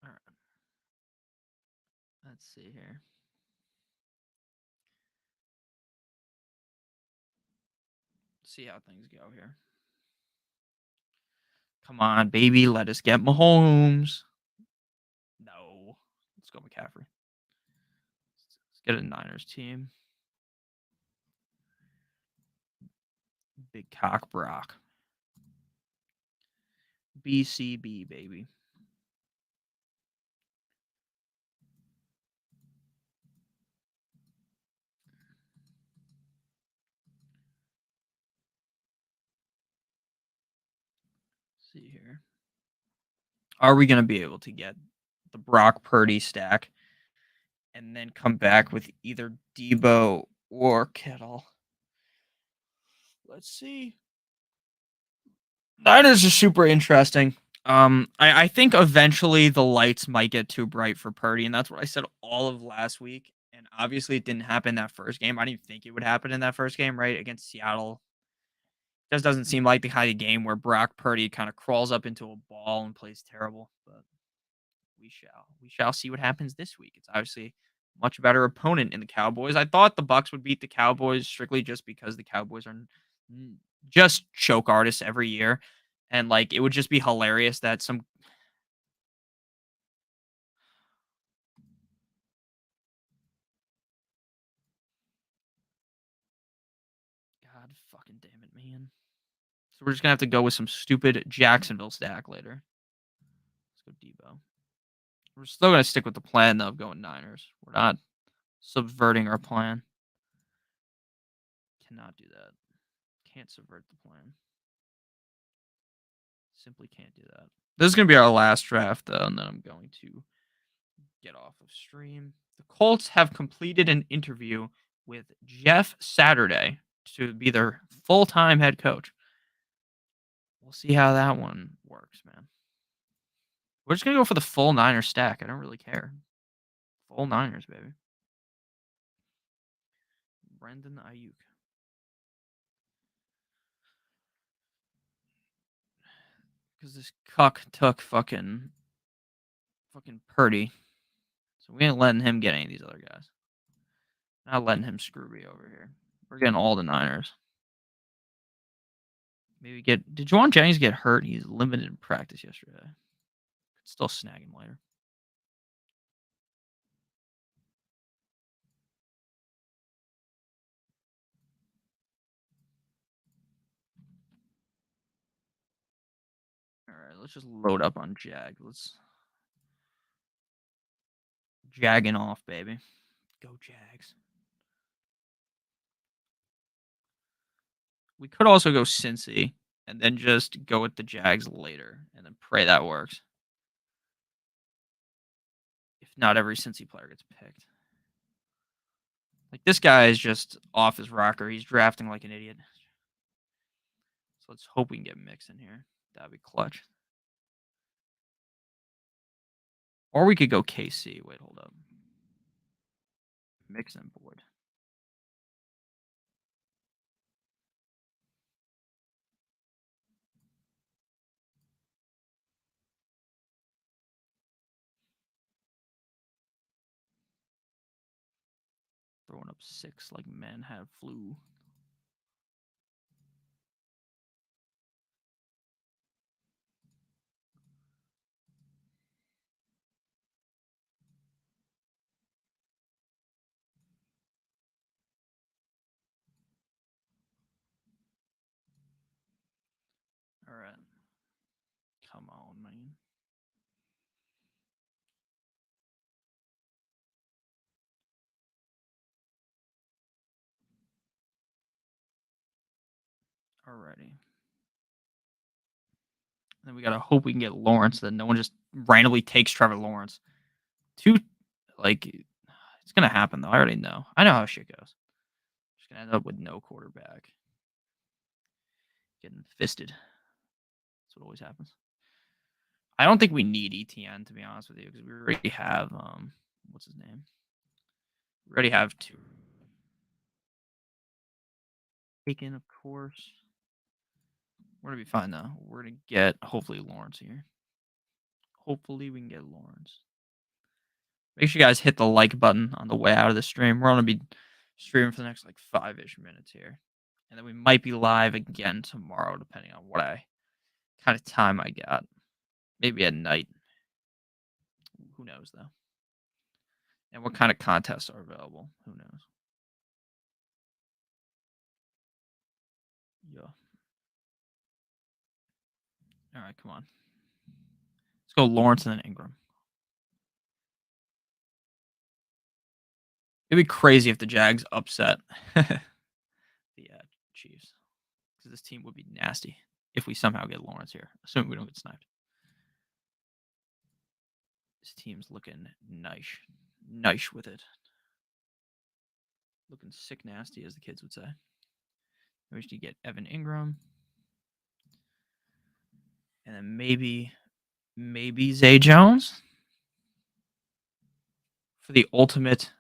All right. Let's see here. See how things go here. Come on, baby. Let us get Mahomes. No. Let's go McCaffrey. Let's get a Niners team. Big cock Brock. BCB, baby. Let's see here. Are we going to be able to get the Brock Purdy stack and then come back with either Debo or Kittle? Let's see. Niners are super interesting. I think eventually the lights might get too bright for Purdy, and that's what I said all of last week. And obviously, it didn't happen that first game. I didn't think it would happen in that first game, right? Against Seattle. Just doesn't seem like the kind of game where Brock Purdy kind of crawls up into a ball and plays terrible. But we shall see what happens this week. It's obviously a much better opponent in the Cowboys. I thought the Bucks would beat the Cowboys strictly just because the Cowboys are just choke artists every year, and like it would just be hilarious that some God fucking damn it, man. So we're just gonna have to go with some stupid Jacksonville stack later. Let's go Debo. We're still gonna stick with the plan though of going Niners. We're not subverting our plan. Cannot do that. Can't subvert the plan. Simply can't do that. This is gonna be our last draft though, and then I'm going to Get off of stream. The Colts have completed an interview with Jeff Saturday to be their full-time head coach. We'll see how that one works, man. We're just gonna go for the full Niners stack. I don't really care. Full Niners, baby. Brendan Ayuk. Because this cuck took fucking Purdy. So we ain't letting him get any of these other guys. Not letting him screw me over here. We're getting all the Niners. Maybe get. Did Juwan Jennings get hurt? He's limited in practice yesterday. Could still snag him later. All right, let's just load up on Jag. Let's jagging off, baby. Go Jags. We could also go Cincy and then just go with the Jags later and then pray that works. If not every Cincy player gets picked. Like this guy is just off his rocker. He's drafting like an idiot. So let's hope we can get Mixon here. That'd be clutch. Or we could go KC. Wait, hold up. Mixon board. Throwing up 6 like men have flu. All right. Come on, man. Alrighty. Then we gotta hope we can get Lawrence. That no one just randomly takes Trevor Lawrence. It's gonna happen though. I already know. I know how shit goes. Just gonna end up with no quarterback. Getting fisted. That's what always happens. I don't think we need ETN to be honest with you because we already have what's his name? We already have 2. Taken, of course. We're gonna be fine though. We're gonna get hopefully Lawrence here. Hopefully we can get Lawrence. Make sure you guys hit the like button on the way out of the stream. We're gonna be streaming for the next like 5-ish minutes here. And then we might be live again tomorrow, depending on what kind of time I got. Maybe at night. Who knows though? And what kind of contests are available? Who knows? Yeah. All right, come on. Let's go Lawrence and then Ingram. It'd be crazy if the Jags upset the Chiefs. Because this team would be nasty if we somehow get Lawrence here, assuming we don't get sniped. This team's looking nice. Nice with it. Looking sick nasty, as the kids would say. We should get Evan Ingram. And then maybe Zay Jones for the ultimate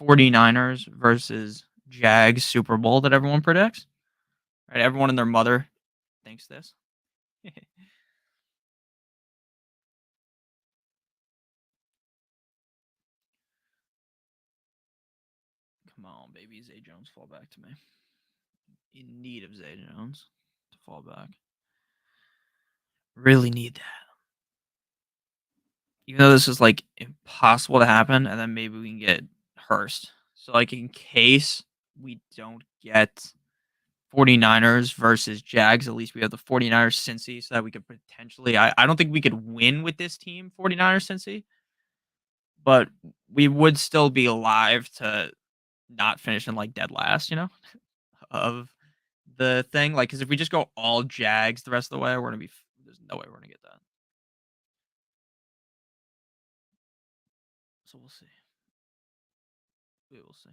49ers versus Jags Super Bowl that everyone predicts. Right? Everyone and their mother thinks this. Come on, baby. Zay Jones, fall back to me. In need of Zay Jones to fall back. Really need that. Even though this is like impossible to happen, and then maybe we can get Hurst. So like in case we don't get 49ers versus Jags, at least we have the 49ers Cincy so that we could potentially I don't think we could win with this team, 49ers Cincy. But we would still be alive to not finish in like dead last, of the thing. Like, because if we just go all Jags the rest of the way, there's no way we're gonna get that. So we'll see. We will see.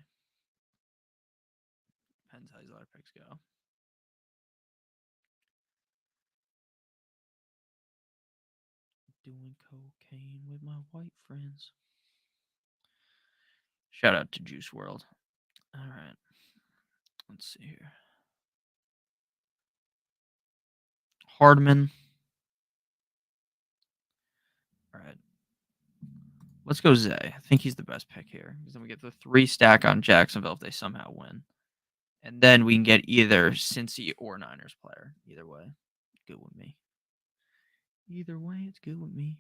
Depends how these other picks go. Doing cocaine with my white friends. Shout out to Juice World. All right. Let's see here. Hardman. All right. Let's go Zay. I think he's the best pick here because then we get the 3 stack on Jacksonville if they somehow win. And then we can get either Cincy or Niners player. Either way, good with me. Either way, it's good with me.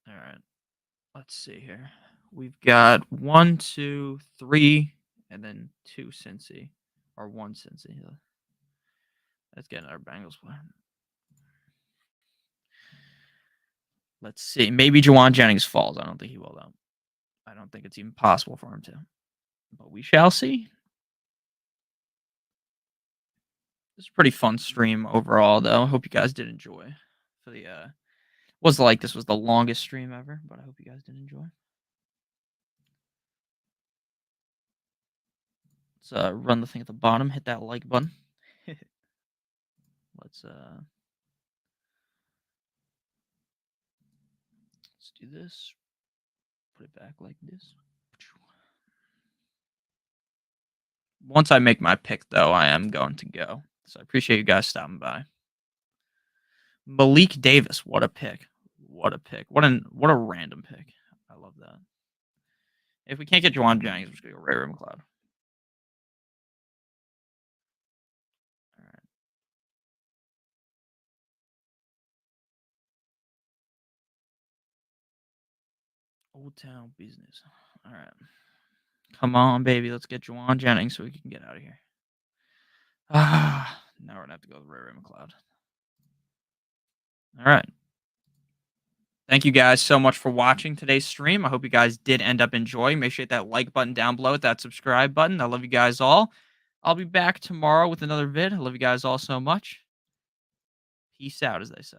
All right. Let's see here. We've got 1, 2, 3, and then 2 Cincy. Or 1 Cincy. Let's get another Bengals player. Let's see. Maybe Jawan Jennings falls. I don't think he will, though. I don't think it's even possible for him to. But we shall see. This is a pretty fun stream overall, though. I hope you guys did enjoy. For the was like this was the longest stream ever, but I hope you guys did enjoy. Let's run the thing at the bottom. Hit that like button. Let's do this. Put it back like this. Once I make my pick, though, I am going to go. So I appreciate you guys stopping by. Malik Davis, what a pick! What a pick! What a random pick! I love that. If we can't get Jawan Jennings, we're just gonna go Ray McLeod. All right. Old Town Business. All right. Come on, baby. Let's get Jawan Jennings so we can get out of here. Now we're gonna have to go with Ray McLeod. All right. Thank you guys so much for watching today's stream. I hope you guys did end up enjoying. Make sure you hit that like button down below with that subscribe button. I love you guys all. I'll be back tomorrow with another vid. I love you guys all so much. Peace out, as they say.